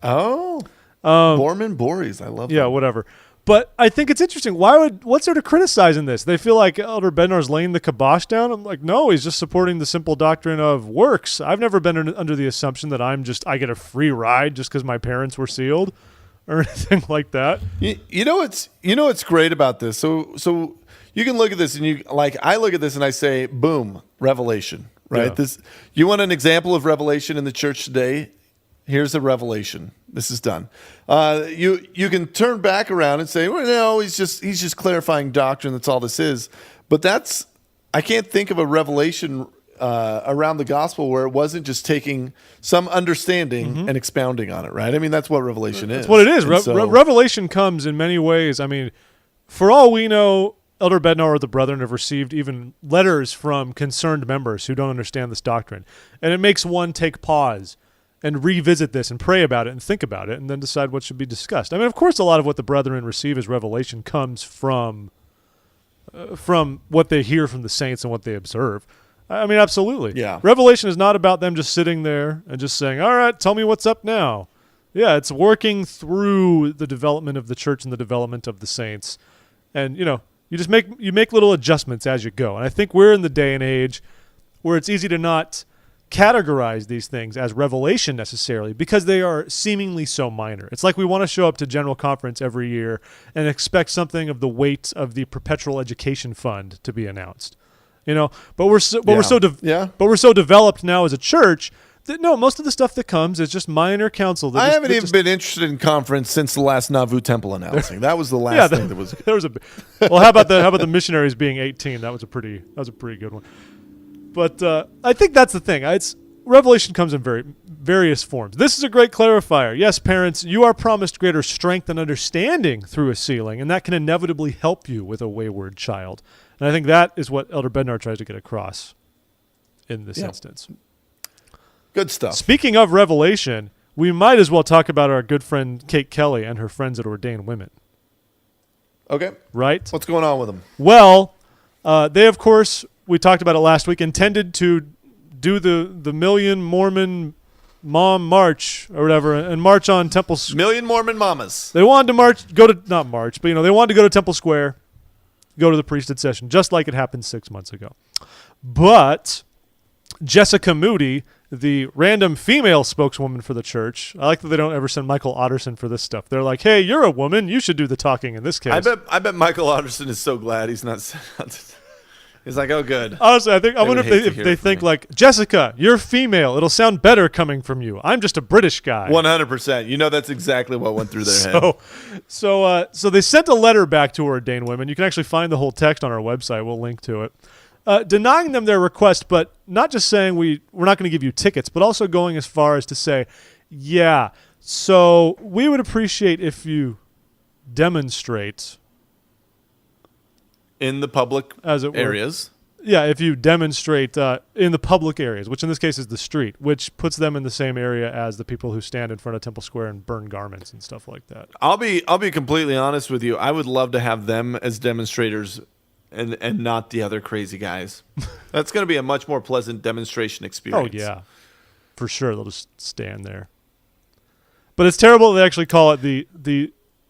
B: Oh. Borman Bories. I love that.
A: Yeah, whatever. But I think it's interesting. What's there to criticize in this? They feel like Elder Bednar's laying the kibosh down. I'm like, no, he's just supporting the simple doctrine of works. I've never been under the assumption that I get a free ride just because my parents were sealed or anything like that.
B: You know what's great about this? So you can look at this and I look at this and I say, boom, revelation, right?
A: Yeah.
B: You want an example of revelation in the church today? Here's a revelation. This is done. You can turn back around and say, well, no, he's just clarifying doctrine. That's all this is. But I can't think of a revelation around the gospel where it wasn't just taking some understanding and expounding on it, right? I mean, that's what revelation is.
A: That's what it is. Revelation comes in many ways. I mean, for all we know, Elder Bednar or the brethren have received even letters from concerned members who don't understand this doctrine. And it makes one take pause and revisit this and pray about it and think about it and then decide what should be discussed. I mean, of course, a lot of what the brethren receive as revelation comes from what they hear from the saints and what they observe. I mean, absolutely.
B: Yeah.
A: Revelation is not about them just sitting there and just saying, all right, tell me what's up now. Yeah, it's working through the development of the church and the development of the saints. And, you just make little adjustments as you go. And I think we're in the day and age where it's easy to not categorize these things as revelation necessarily because they are seemingly so minor. It's like we want to show up to General Conference every year and expect something of the weight of the Perpetual Education Fund to be announced. But we're so developed now as a church that no, most of the stuff that comes is just minor counsel.
B: I haven't even been interested in conference since the last Nauvoo Temple announcing. That was the last thing that was.
A: There was well, how about the missionaries being 18? That was a pretty good one. But I think that's the thing. Revelation comes in various forms. This is a great clarifier. Yes, parents, you are promised greater strength and understanding through a sealing, and that can inevitably help you with a wayward child. And I think that is what Elder Bednar tries to get across in this instance.
B: Good stuff.
A: Speaking of revelation, we might as well talk about our good friend Kate Kelly and her friends at Ordain Women.
B: Okay.
A: Right?
B: What's going on with them?
A: Well, they, of course, we talked about it last week, intended to do the Million Mormon Mom March or whatever and march on Temple Square.
B: Million Mormon Mamas.
A: They wanted to they wanted to go to Temple Square, go to the priesthood session, just like it happened 6 months ago. But Jessica Moody, the random female spokeswoman for the church, I like that they don't ever send Michael Otterson for this stuff. They're like, hey, you're a woman. You should do the talking in this case.
B: I bet Michael Otterson is so glad he's not. He's like, oh, good.
A: Honestly, I wonder if they think like, Jessica, you're female. It'll sound better coming from you. I'm just a British guy.
B: 100%. That's exactly what went through their head.
A: So they sent a letter back to Ordain Women. You can actually find the whole text on our website. We'll link to it. Denying them their request, but not just saying we're not going to give you tickets, but also going as far as to say, yeah, so we would appreciate if you demonstrate
B: in the public areas.
A: Yeah, if you demonstrate in the public areas, which in this case is the street, which puts them in the same area as the people who stand in front of Temple Square and burn garments and stuff like that.
B: I'll be completely honest with you. I would love to have them as demonstrators and not the other crazy guys. That's going to be a much more pleasant demonstration experience.
A: Oh, yeah. For sure. They'll just stand there. But it's terrible they actually call it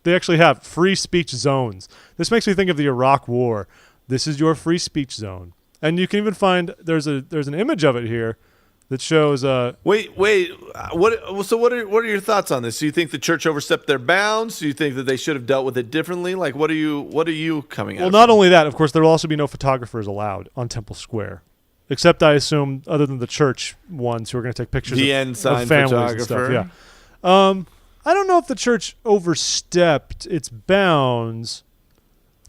A: they actually have free speech zones. This makes me think of the Iraq War. This is your free speech zone. And you can even find there's an image of it here that shows
B: Wait. What are your thoughts on this? Do you think the church overstepped their bounds? Do you think that they should have dealt with it differently? Like what are you coming at?
A: Well, not only that, of course, there will also be no photographers allowed on Temple Square. Except I assume other than the church ones who are going to take pictures of families and stuff. Yeah. I don't know if the church overstepped its bounds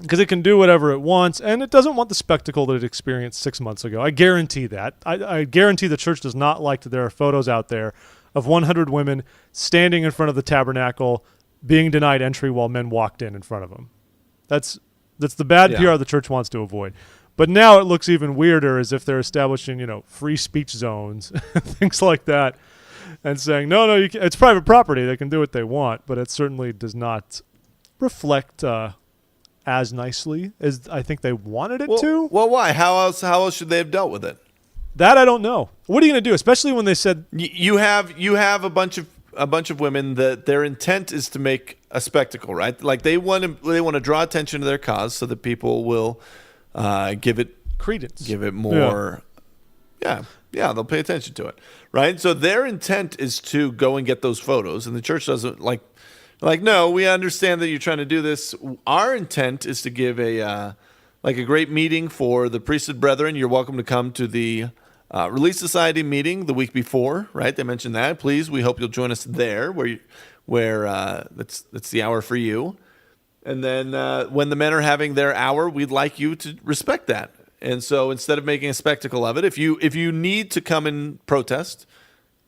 A: because it can do whatever it wants, and it doesn't want the spectacle that it experienced 6 months ago. I guarantee that. I guarantee the church does not like that there are photos out there of 100 women standing in front of the tabernacle being denied entry while men walked in front of them. That's the bad PR the church wants to avoid. But now it looks even weirder, as if they're establishing, free speech zones, things like that, and saying, no, it's private property. They can do what they want, but it certainly does not reflect as nicely as I think they wanted it to.
B: Well, why? How else should they have dealt with it?
A: That I don't know. What are you going to do, especially when they said
B: you have a bunch of women that their intent is to make a spectacle, right? Like they want to draw attention to their cause so that people will give it
A: credence,
B: give it more. Yeah, they'll pay attention to it, right? So their intent is to go and get those photos, and the church doesn't like. No, we understand that you're trying to do this. Our intent is to give a great meeting for the priesthood brethren. You're welcome to come to the Relief Society meeting the week before, right? They mentioned that. Please, we hope you'll join us there, where that's the hour for you. And then when the men are having their hour, we'd like you to respect that. And so instead of making a spectacle of it, if you need to come and protest,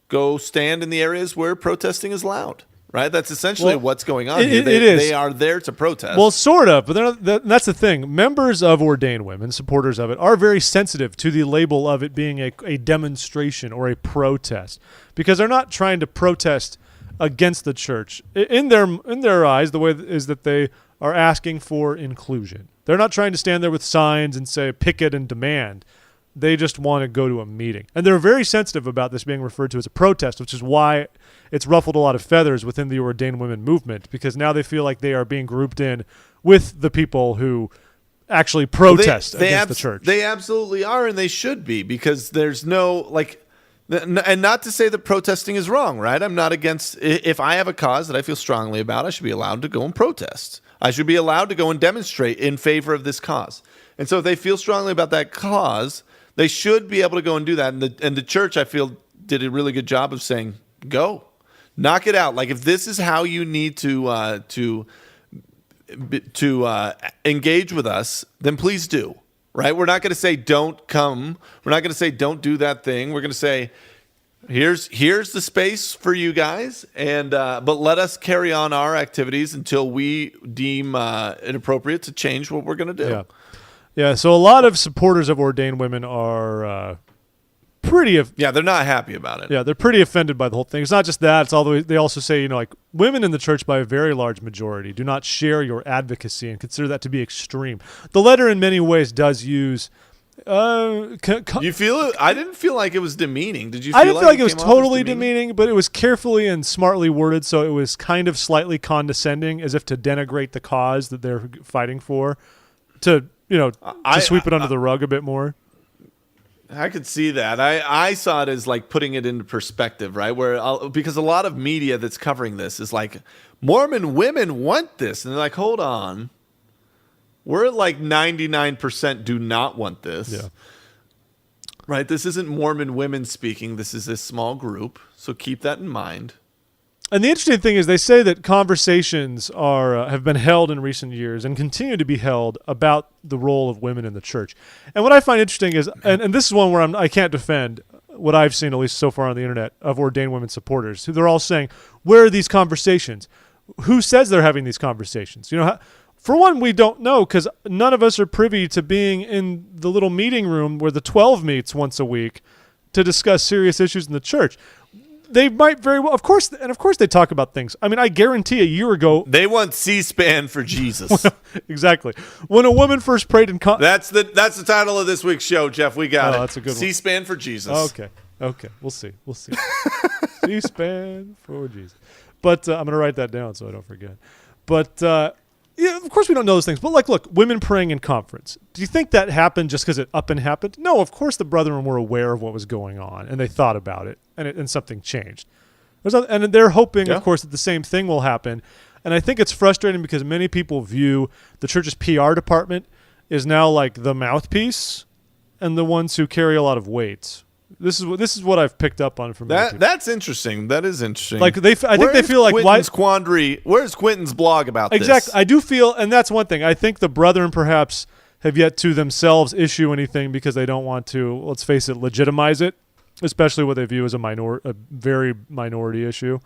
B: go stand in the areas where protesting is loud. Right, that's essentially what's going on here. They are there to protest.
A: Well, sort of, but that's the thing. Members of Ordain Women, supporters of it, are very sensitive to the label of it being a demonstration or a protest, because they're not trying to protest against the church. In their eyes, the way is that they are asking for inclusion. They're not trying to stand there with signs and say picket and demand. They just want to go to a meeting. And they're very sensitive about this being referred to as a protest, which is why it's ruffled a lot of feathers within the Ordain Women movement, because now they feel like they are being grouped in with the people who actually protest against the church.
B: They absolutely are, and they should be, because there's no, and not to say that protesting is wrong, right? I'm not against, if I have a cause that I feel strongly about, I should be allowed to go and protest. I should be allowed to go and demonstrate in favor of this cause. And so if they feel strongly about that cause, they should be able to go and do that. And the church, I feel, did a really good job of saying, go. Knock it out. Like, if this is how you need to engage with us, then please do. Right? We're not going to say don't come. We're not going to say don't do that thing. We're going to say here's the space for you guys, and but let us carry on our activities until we deem it appropriate to change what we're going to do.
A: Yeah. So a lot of supporters of Ordain Women are they're not happy about it. Yeah, they're pretty offended by the whole thing. It's not just that; it's all the way. They also say, women in the church, by a very large majority, do not share your advocacy and consider that to be extreme. The letter, in many ways, does use. You
B: feel it? I didn't feel like it was demeaning. Did you?
A: I didn't feel like it was totally demeaning, but it was carefully and smartly worded, so it was kind of slightly condescending, as if to denigrate the cause that they're fighting for, to sweep it under the rug a bit more.
B: I could see that. I saw it as like putting it into perspective, right? Because a lot of media that's covering this is like, Mormon women want this. And they're like, hold on. We're at like 99% do not want this.
A: Yeah.
B: Right? This isn't Mormon women speaking. This is a small group. So keep that in mind.
A: And the interesting thing is they say that conversations have been held in recent years and continue to be held about the role of women in the church. And what I find interesting is, and this is one where I can't defend what I've seen, at least so far on the internet, of Ordain Women supporters, who they're all saying, where are these conversations? Who says they're having these conversations? For one, we don't know, because none of us are privy to being in the little meeting room where the 12 meets once a week to discuss serious issues in the church. They might very well, of course they talk about things. I mean, I guarantee a year ago
B: they want C-SPAN for Jesus.
A: Exactly. When a woman first prayed in
B: that's the title of this week's show, Jeff. We got it.
A: That's a good one.
B: C-SPAN for Jesus.
A: Okay. We'll see. C-SPAN for Jesus. But I'm going to write that down so I don't forget. But of course we don't know those things. But look, women praying in conference. Do you think that happened just because it up and happened? No, of course the brethren were aware of what was going on and they thought about it and something changed. And they're hoping, of course, that the same thing will happen. And I think it's frustrating because many people view the church's PR department is now like the mouthpiece and the ones who carry a lot of weight. This is what I've picked up on from
B: that. That's interesting. That is interesting.
A: I think they feel like
B: Quentin's quandary. Where's Quentin's blog about this?
A: Exactly. I do feel, and that's one thing. I think the brethren perhaps have yet to themselves issue anything because they don't want to, let's face it, legitimize it, especially what they view as a very minority issue.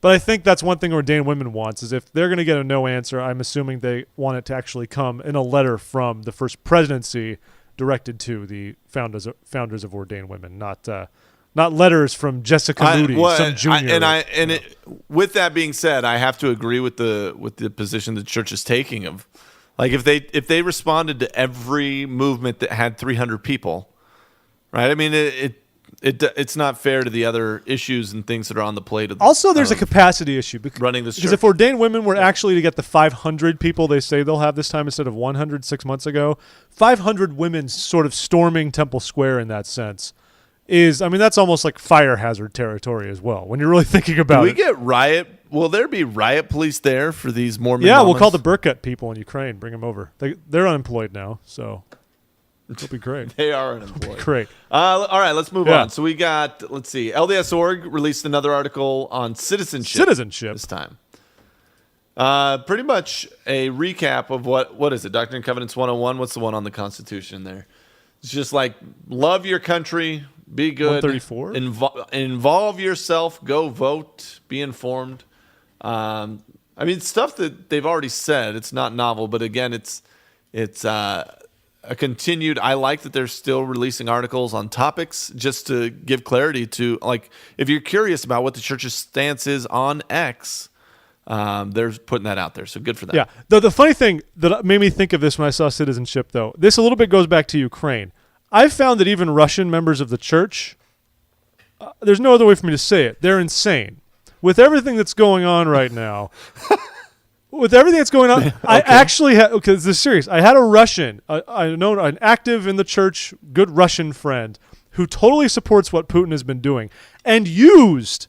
A: But I think that's one thing Ordain Women wants, is if they're going to get a no answer, I'm assuming they want it to actually come in a letter from the First Presidency directed to the founders of Ordain Women, not letters from Jessica Moody, some junior.
B: With that being said, I have to agree with the position the church is taking of, like, if they responded to every movement that had 300 people, right? I mean, it's not fair to the other issues and things that are on the plate.
A: Also, there's a capacity issue
B: running this church.
A: Because if Ordain Women were actually to get the 500 people they say they'll have this time instead of 100 6 months ago, 500 women sort of storming Temple Square in that sense that's almost like fire hazard territory as well when you're really thinking about it. Will there be riot police there for these Mormon mamas?
B: We'll
A: call the Burkett people in Ukraine, bring them over. They're unemployed now, so it'll be great.
B: They are unemployed.
A: It'll be great.
B: All right, let's move on. So we got, let's see, LDS.org released another article on citizenship this time. Pretty much a recap of what is it, Doctrine and Covenants 101? What's the one on the Constitution there? It's just like, love your country, be good.
A: 134?
B: Involve yourself, go vote, be informed. Stuff that they've already said. It's not novel, but again, it's a continued. I like that they're still releasing articles on topics just to give clarity to, like, if you're curious about what the church's stance is on X, they're putting that out there. So good for them.
A: Yeah. The funny thing that made me think of this when I saw citizenship, though, this a little bit goes back to Ukraine. I've found that even Russian members of the church, there's no other way for me to say it, they're insane. With everything that's going on right now, okay. I actually had, okay, this is serious. I had a Russian, I know an active in the church, good Russian friend who totally supports what Putin has been doing and used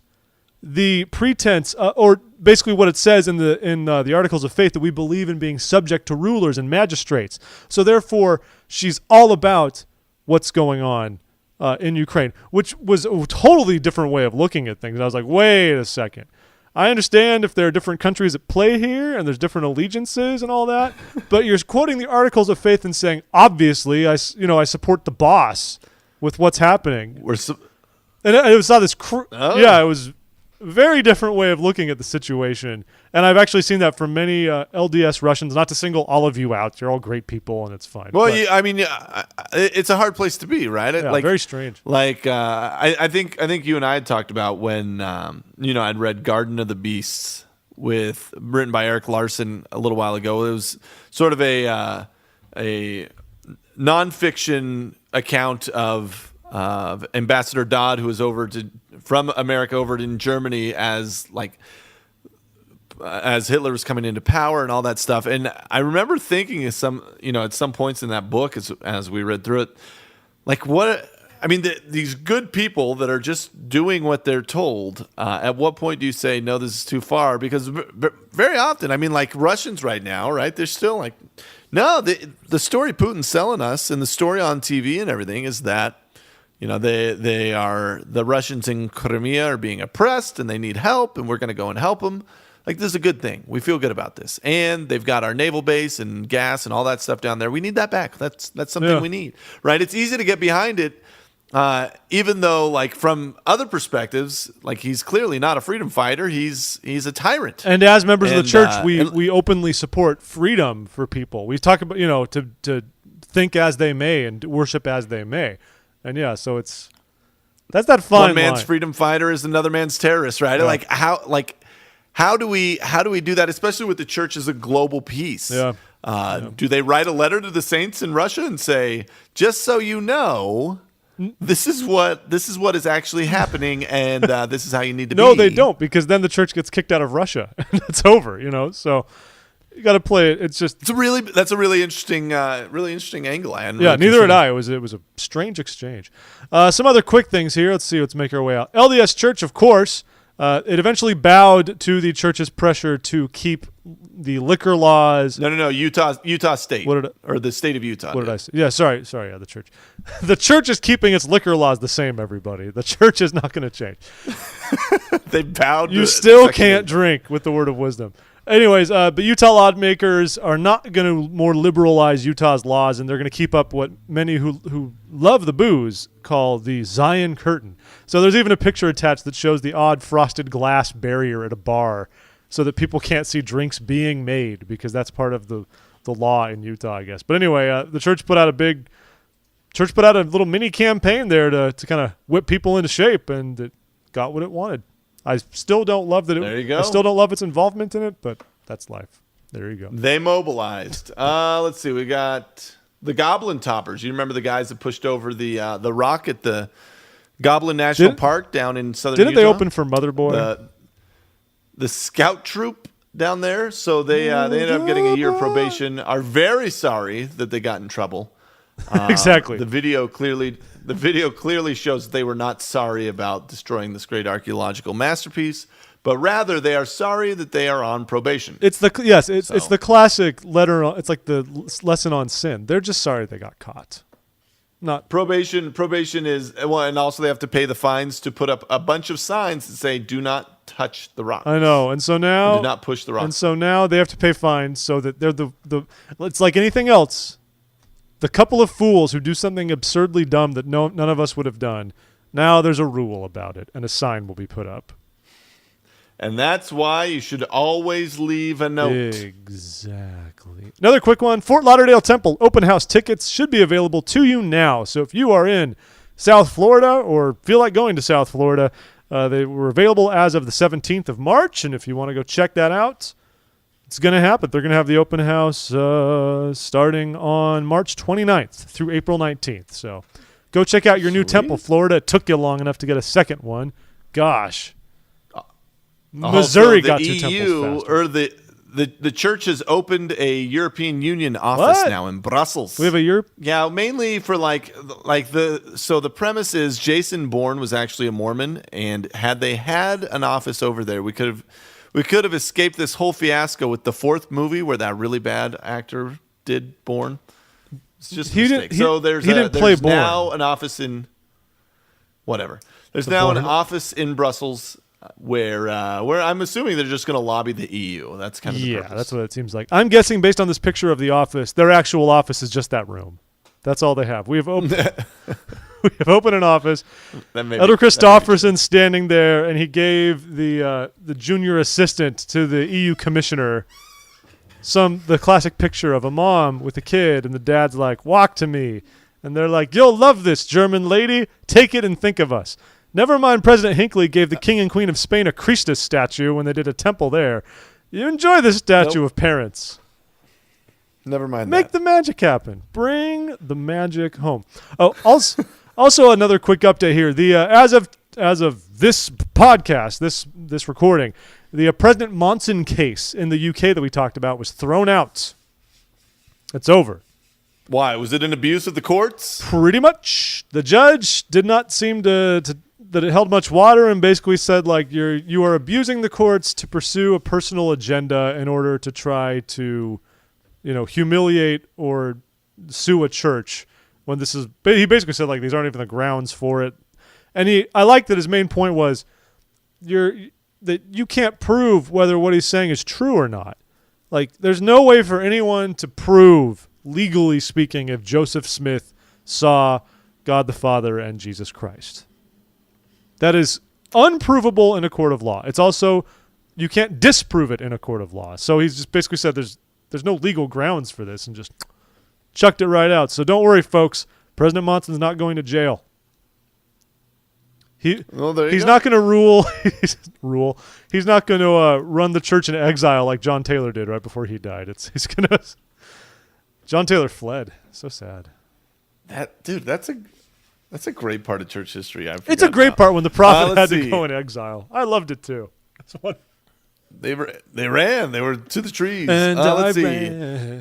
A: the pretense, or basically what it says in the Articles of Faith, that we believe in being subject to rulers and magistrates. So therefore, she's all about what's going on in Ukraine, which was a totally different way of looking at things. And I was like, wait a second. I understand if there are different countries at play here and there's different allegiances and all that, but you're quoting the Articles of Faith and saying, obviously, I support the boss with what's happening. And it was this. It was a very different way of looking at the situation, and I've actually seen that from many LDS Russians. Not to single all of you out, you're all great people, and it's fine.
B: Well, it's a hard place to be, right?
A: Yeah, very strange.
B: Like I think you and I had talked about when I'd read Garden of the Beasts written by Eric Larson a little while ago. It was sort of a nonfiction account of Ambassador Dodd, who was from America over in Germany as Hitler was coming into power and all that stuff. And I remember thinking at some points in that book as we read through it, like these good people that are just doing what they're told. At what point do you say, no, this is too far? Because very often, like Russians right now, right? They're still like, no, the story Putin's selling us and the story on TV and everything is that, the Russians in Crimea are being oppressed and they need help and we're going to go and help them. Like, this is a good thing. We feel good about this. And they've got our naval base and gas and all that stuff down there. We need that back. That's something we need, right? It's easy to get behind it, even though, like, from other perspectives, like, he's clearly not a freedom fighter. He's a tyrant.
A: And as members of the church, we openly support freedom for people. We talk about, to think as they may and worship as they may. And so that's that fine
B: one man's
A: line.
B: Freedom fighter is another man's terrorist, right?
A: Yeah.
B: How do we do that, especially with the church as a global piece?
A: Yeah.
B: Do they write a letter to the saints in Russia and say, just so you know, this is what is actually happening, and this is how you need to be?
A: No, they don't, because then the church gets kicked out of Russia and it's over. So you got to play it. That's a really interesting angle. Neither had I. It was a strange exchange. Some other quick things here. Let's see. Let's make our way out. LDS Church, of course, it eventually bowed to the church's pressure to keep the liquor laws.
B: No. Utah State. Or the state of Utah.
A: What did I say? Yeah, sorry. Yeah, the church. The church is keeping its liquor laws the same. Everybody, the church is not going to change.
B: They bowed.
A: You still can't drink with the word of wisdom. Anyways, but Utah lawmakers are not going to more liberalize Utah's laws, and they're going to keep up what many who love the booze call the Zion Curtain. So there's even a picture attached that shows the odd frosted glass barrier at a bar so that people can't see drinks being made, because that's part of the law in Utah, I guess. But anyway, the church put out a little mini campaign there to kind of whip people into shape, and it got what it wanted. I still don't love that.
B: There you go.
A: I still don't love its involvement in it, but that's life. There you go.
B: They mobilized. Let's see. We got the Goblin Toppers. You remember the guys that pushed over the rock at the Goblin National Park down in southern
A: Didn't
B: Utah?
A: they open for Mother Boy?
B: The scout troop down there. So they ended up getting a year probation. Are very sorry that they got in trouble.
A: Exactly.
B: The video clearly shows that they were not sorry about destroying this great archaeological masterpiece, but rather they are sorry that they are on probation.
A: It's the classic letter. It's like the lesson on sin. They're just sorry they got caught. Not
B: probation. Probation is well, and also they have to pay the fines to put up a bunch of signs that say "Do not touch the rock."
A: I know, and so now
B: do not push the rock.
A: And so now they have to pay fines so that they're the. It's like anything else. The couple of fools who do something absurdly dumb that none of us would have done. Now there's a rule about it, and a sign will be put up.
B: And that's why you should always leave a note.
A: Exactly. Another quick one. Fort Lauderdale Temple open house tickets should be available to you now. So if you are in South Florida or feel like going to South Florida, they were available as of the 17th of March. And if you want to go check that out, it's going to happen. They're going to have the open house starting on March 29th through April 19th. So go check out your new temple, Florida. It took you long enough to get a second one. Gosh. Missouri got two temples faster.
B: Or the church has opened a European Union office now in Brussels.
A: We have a Europe?
B: Yeah, mainly for the premise is Jason Bourne was actually a Mormon, and had they had an office over there, we could have escaped this whole fiasco with the fourth movie where that really bad actor did Bourne. It's just a mistake. There's now an office in whatever. There's now an office in Brussels where I'm assuming they're just going to lobby the EU. That's kind of the purpose.
A: That's what it seems like. I'm guessing based on this picture of the office, their actual office is just that room. That's all they have. We have opened an office. Elder Christofferson standing there, and he gave the junior assistant to the EU commissioner the classic picture of a mom with a kid, and the dad's like, "Walk to me," and they're like, "You'll love this, German lady. Take it and think of us." Never mind, President Hinckley gave the King and Queen of Spain a Christus statue when they did a temple there. You enjoy this statue of parents.
B: Never mind
A: Make the magic happen. Bring the magic home. Oh, also another quick update here. The as of this podcast, this recording, the President Monson case in the UK that we talked about was thrown out. It's over.
B: Why? Was it an abuse of the courts?
A: Pretty much. The judge did not seem to that it held much water, and basically said, like, you are abusing the courts to pursue a personal agenda in order to try to, humiliate or sue a church. When he basically said, like, these aren't even the grounds for it. And I like that his main point was that you can't prove whether what he's saying is true or not. Like, there's no way for anyone to prove, legally speaking, if Joseph Smith saw God the Father and Jesus Christ. That is unprovable in a court of law. It's also, you can't disprove it in a court of law. So he's just basically said there's no legal grounds for this and just chucked it right out. So don't worry, folks. President Monson's not going to jail. He's not going to rule. He's not going to run the church in exile like John Taylor did right before he died. John Taylor fled. So sad.
B: That's a great part of church history.
A: It's a great part when the prophet had to go in exile. I loved it too.
B: They ran. They were to the trees.
A: And
B: let's see.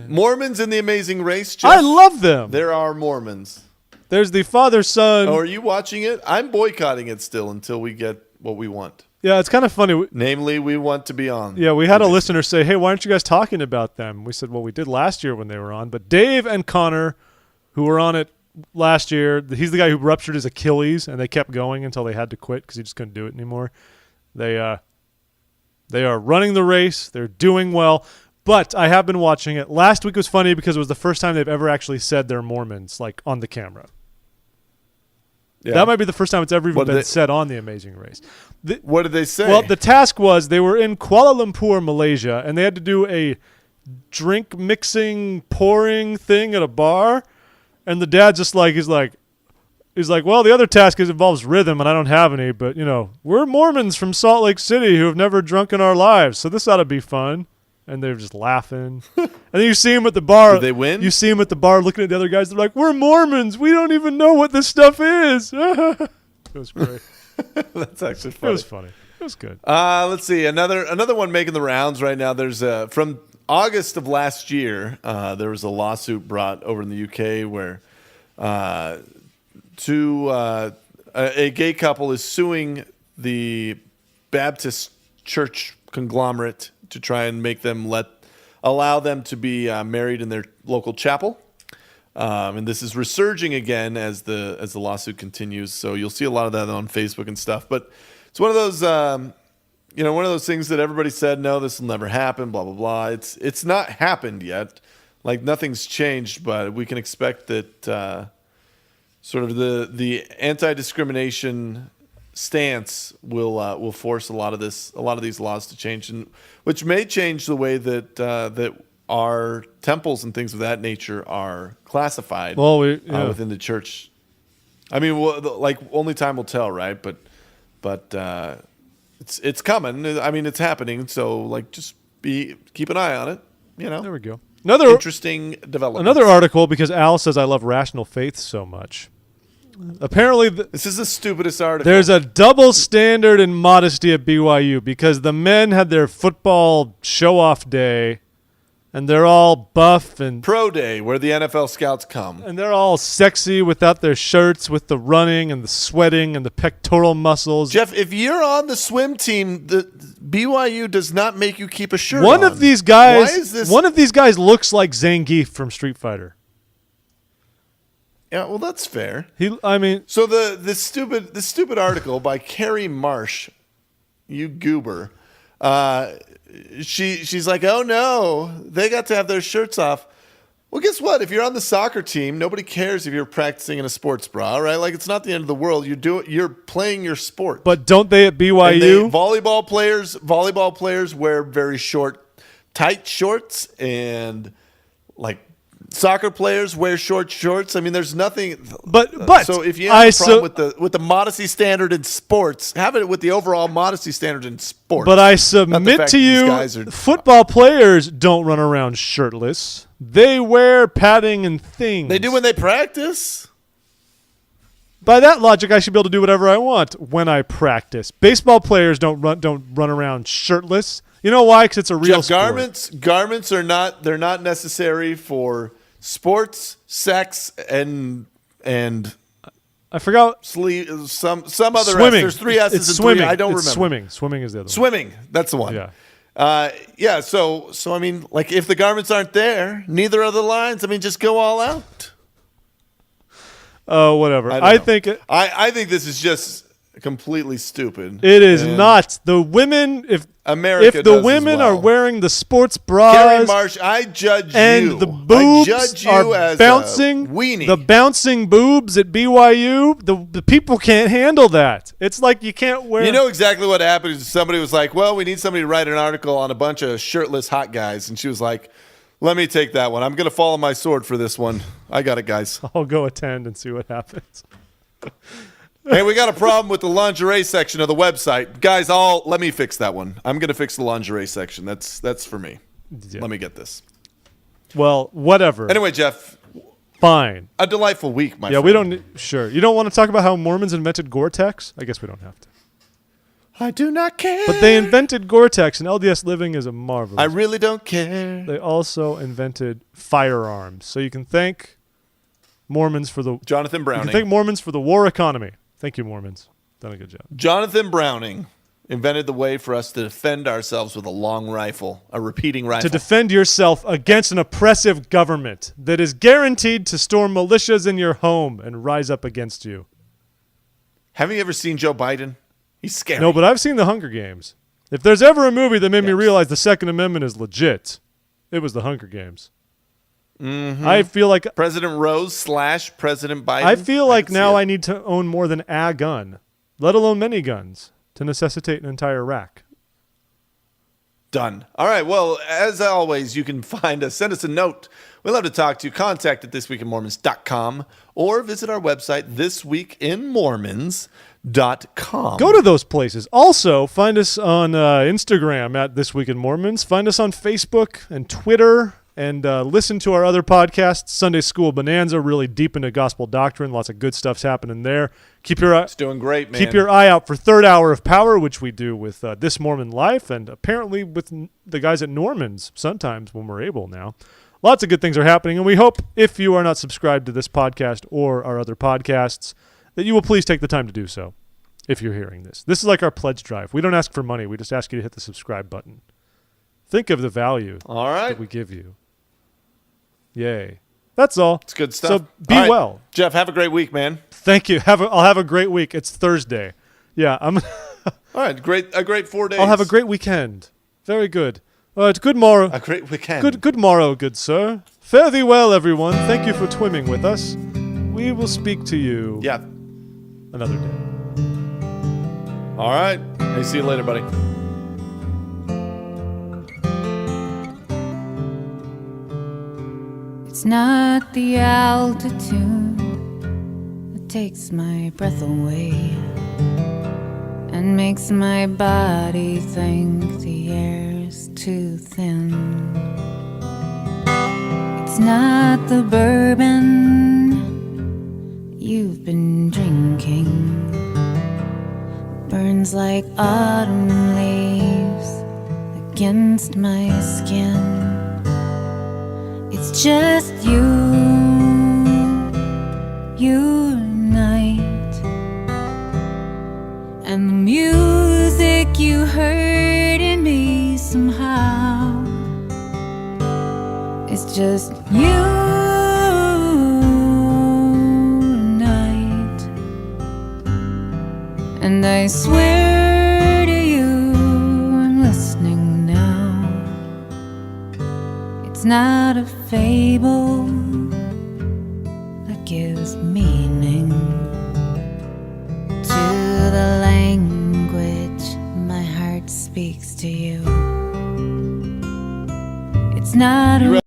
B: Mormons in the Amazing Race. Jeff.
A: I love them.
B: There are Mormons.
A: There's the father son.
B: Oh, are you watching it? I'm boycotting it still until we get what we want.
A: Yeah, it's kind of funny.
B: Namely, we want to be on.
A: Yeah, we had a listener say, "Hey, why aren't you guys talking about them?" We said, "Well, we did last year when they were on." But Dave and Connor, who were on it last year, he's the guy who ruptured his Achilles, and they kept going until they had to quit because he just couldn't do it anymore. They They are running the race. They're doing well. But I have been watching it. Last week was funny because it was the first time they've ever actually said they're Mormons, like on the camera.
B: Yeah.
A: That might be the first time it's ever even been said on The Amazing Race.
B: What did they say?
A: Well, the task was they were in Kuala Lumpur, Malaysia, and they had to do a drink mixing, pouring thing at a bar. And the dad just like, he's like, well, the other task involves rhythm, and I don't have any, but, we're Mormons from Salt Lake City who have never drunk in our lives, so this ought to be fun. And they're just laughing. And then you see them at the bar.
B: Did they win?
A: You see them at the bar looking at the other guys. They're like, we're Mormons. We don't even know what this stuff is. It was great.
B: That's actually funny.
A: It was funny. It was good.
B: Let's see. Another one making the rounds right now. There's from August of last year, there was a lawsuit brought over in the UK where a gay couple is suing the Baptist church conglomerate to try and make them allow them to be married in their local chapel. And this is resurging again as the lawsuit continues. So you'll see a lot of that on Facebook and stuff. But it's one of those one of those things that everybody said, no, this will never happen, blah, blah, blah. It's not happened yet. Like nothing's changed, but we can expect that sort of the anti-discrimination stance will force a lot of these laws to change, and which may change the way that our temples and things of that nature are classified within the church. I mean, only time will tell, right? But it's coming. I mean, it's happening. So just keep an eye on it.
A: There we go. Another
B: interesting development.
A: Another article, because Al says I love rational faith so much. Apparently,
B: this is the stupidest article.
A: There's a double standard in modesty at BYU because the men had their football show-off day, and they're all buff and
B: pro day where the NFL scouts come,
A: and they're all sexy without their shirts, with the running and the sweating and the pectoral muscles.
B: Jeff, if you're on the swim team, the BYU does not make you keep a shirt
A: One
B: on.
A: of these guys, one of these guys looks like Zangief from Street Fighter.
B: Yeah, well, that's fair.
A: So
B: the stupid article by Carrie Marsh, you goober, she's like, oh no, they got to have their shirts off. Well, guess what? If you're on the soccer team, nobody cares if you're practicing in a sports bra, right? Like it's not the end of the world. You're playing your sport.
A: But don't they at BYU?
B: Volleyball players wear very short, tight shorts, and soccer players wear short shorts. I mean, there's nothing.
A: But
B: so if you have a problem with the modesty standard in sports, have it with the overall modesty standard in sports.
A: But I submit to you, football players don't run around shirtless. They wear padding and things.
B: They do when they practice.
A: By that logic, I should be able to do whatever I want when I practice. Baseball players don't run around shirtless. You know why? Because it's a real sport.
B: Garments are not. They're not necessary for sports, sex, and
A: I forgot
B: sleep. Some other
A: swimming.
B: There's three S's and
A: swimming.
B: three. I don't
A: it's
B: remember.
A: Swimming. Swimming is the other one.
B: Swimming. That's the one.
A: Yeah.
B: So I mean, if the garments aren't there, neither are the lines. I mean, just go all out.
A: Oh, whatever. I think
B: this is just completely stupid.
A: It is not. The women, if the women are wearing the sports bras,
B: Carrie Marsh, I judge
A: and
B: you.
A: The boobs
B: I judge you
A: are
B: as
A: bouncing.
B: A weenie.
A: The bouncing boobs at BYU, the people can't handle that. It's like you can't wear.
B: You know exactly what happened. Somebody was like, "Well, we need somebody to write an article on a bunch of shirtless hot guys," and she was like, "Let me take that one. I'm going to follow my sword for this one. I got it, guys.
A: I'll go attend and see what happens."
B: Hey, we got a problem with the lingerie section of the website. Guys, let me fix that one. I'm going to fix the lingerie section. That's for me. Yeah. Let me get this.
A: Well, whatever.
B: Anyway, Jeff.
A: Fine.
B: A delightful week, my friend.
A: Yeah, we don't... Sure. You don't want to talk about how Mormons invented Gore-Tex? I guess we don't have to.
B: I do not care.
A: But they invented Gore-Tex, and LDS Living is a marvelous.
B: I really don't care.
A: They also invented firearms. So you can thank Mormons for the...
B: Jonathan Browning.
A: You can thank Mormons for the war economy. Thank you, Mormons. Done a good job.
B: Jonathan Browning invented the way for us to defend ourselves with a long rifle, a repeating rifle.
A: To defend yourself against an oppressive government that is guaranteed to store militias in your home and rise up against you.
B: Have you ever seen Joe Biden? He's scary.
A: No, but I've seen the Hunger Games. If there's ever a movie that made me
B: Yes.
A: realize the Second Amendment is legit, it was The Hunger Games.
B: Mm-hmm.
A: I feel like
B: President Rose / President Biden.
A: I feel like
B: can
A: now
B: see
A: I
B: it.
A: need to own more than a gun, let alone many guns, to necessitate an entire rack.
B: Done. All right. Well, as always, you can find us. Send us a note. We'd love to talk to you. Contact at thisweekinmormons.com or visit our website, thisweekinmormons.com.
A: Go to those places. Also, find us on Instagram at This Week in Mormons. Find us on Facebook and Twitter. And listen to our other podcasts, Sunday School Bonanza, really deep into gospel doctrine. Lots of good stuff's happening there.
B: It's doing great, man.
A: Keep your eye out for Third Hour of Power, which we do with This Mormon Life and apparently with the guys at Norman's sometimes when we're able now. Lots of good things are happening, and we hope if you are not subscribed to this podcast or our other podcasts that you will please take the time to do so if you're hearing this. This is like our pledge drive. We don't ask for money. We just ask you to hit the subscribe button. Think of the value
B: All right.
A: that we give you. Yay. That's all.
B: It's good stuff.
A: So be
B: All right.
A: well.
B: Jeff, have a great week, man.
A: Thank you. I'll have a great week. It's Thursday. Yeah,
B: All right. A great 4 days.
A: I'll have a great weekend. Very good. All right, good morrow.
B: A great weekend.
A: Good morrow, good sir. Fare thee well, everyone. Thank you for twimming with us. We will speak to you
B: Yeah.
A: another day.
B: All right. Hey, see you later, buddy.
C: It's not the altitude that takes my breath away and makes my body think the air's too thin. It's not the bourbon you've been drinking, burns like autumn leaves against my skin. It's just you night, and the music you heard in me somehow. It's just you night, and I swear to you I'm listening now. It's not a fable that gives meaning to the language my heart speaks to you. It's not a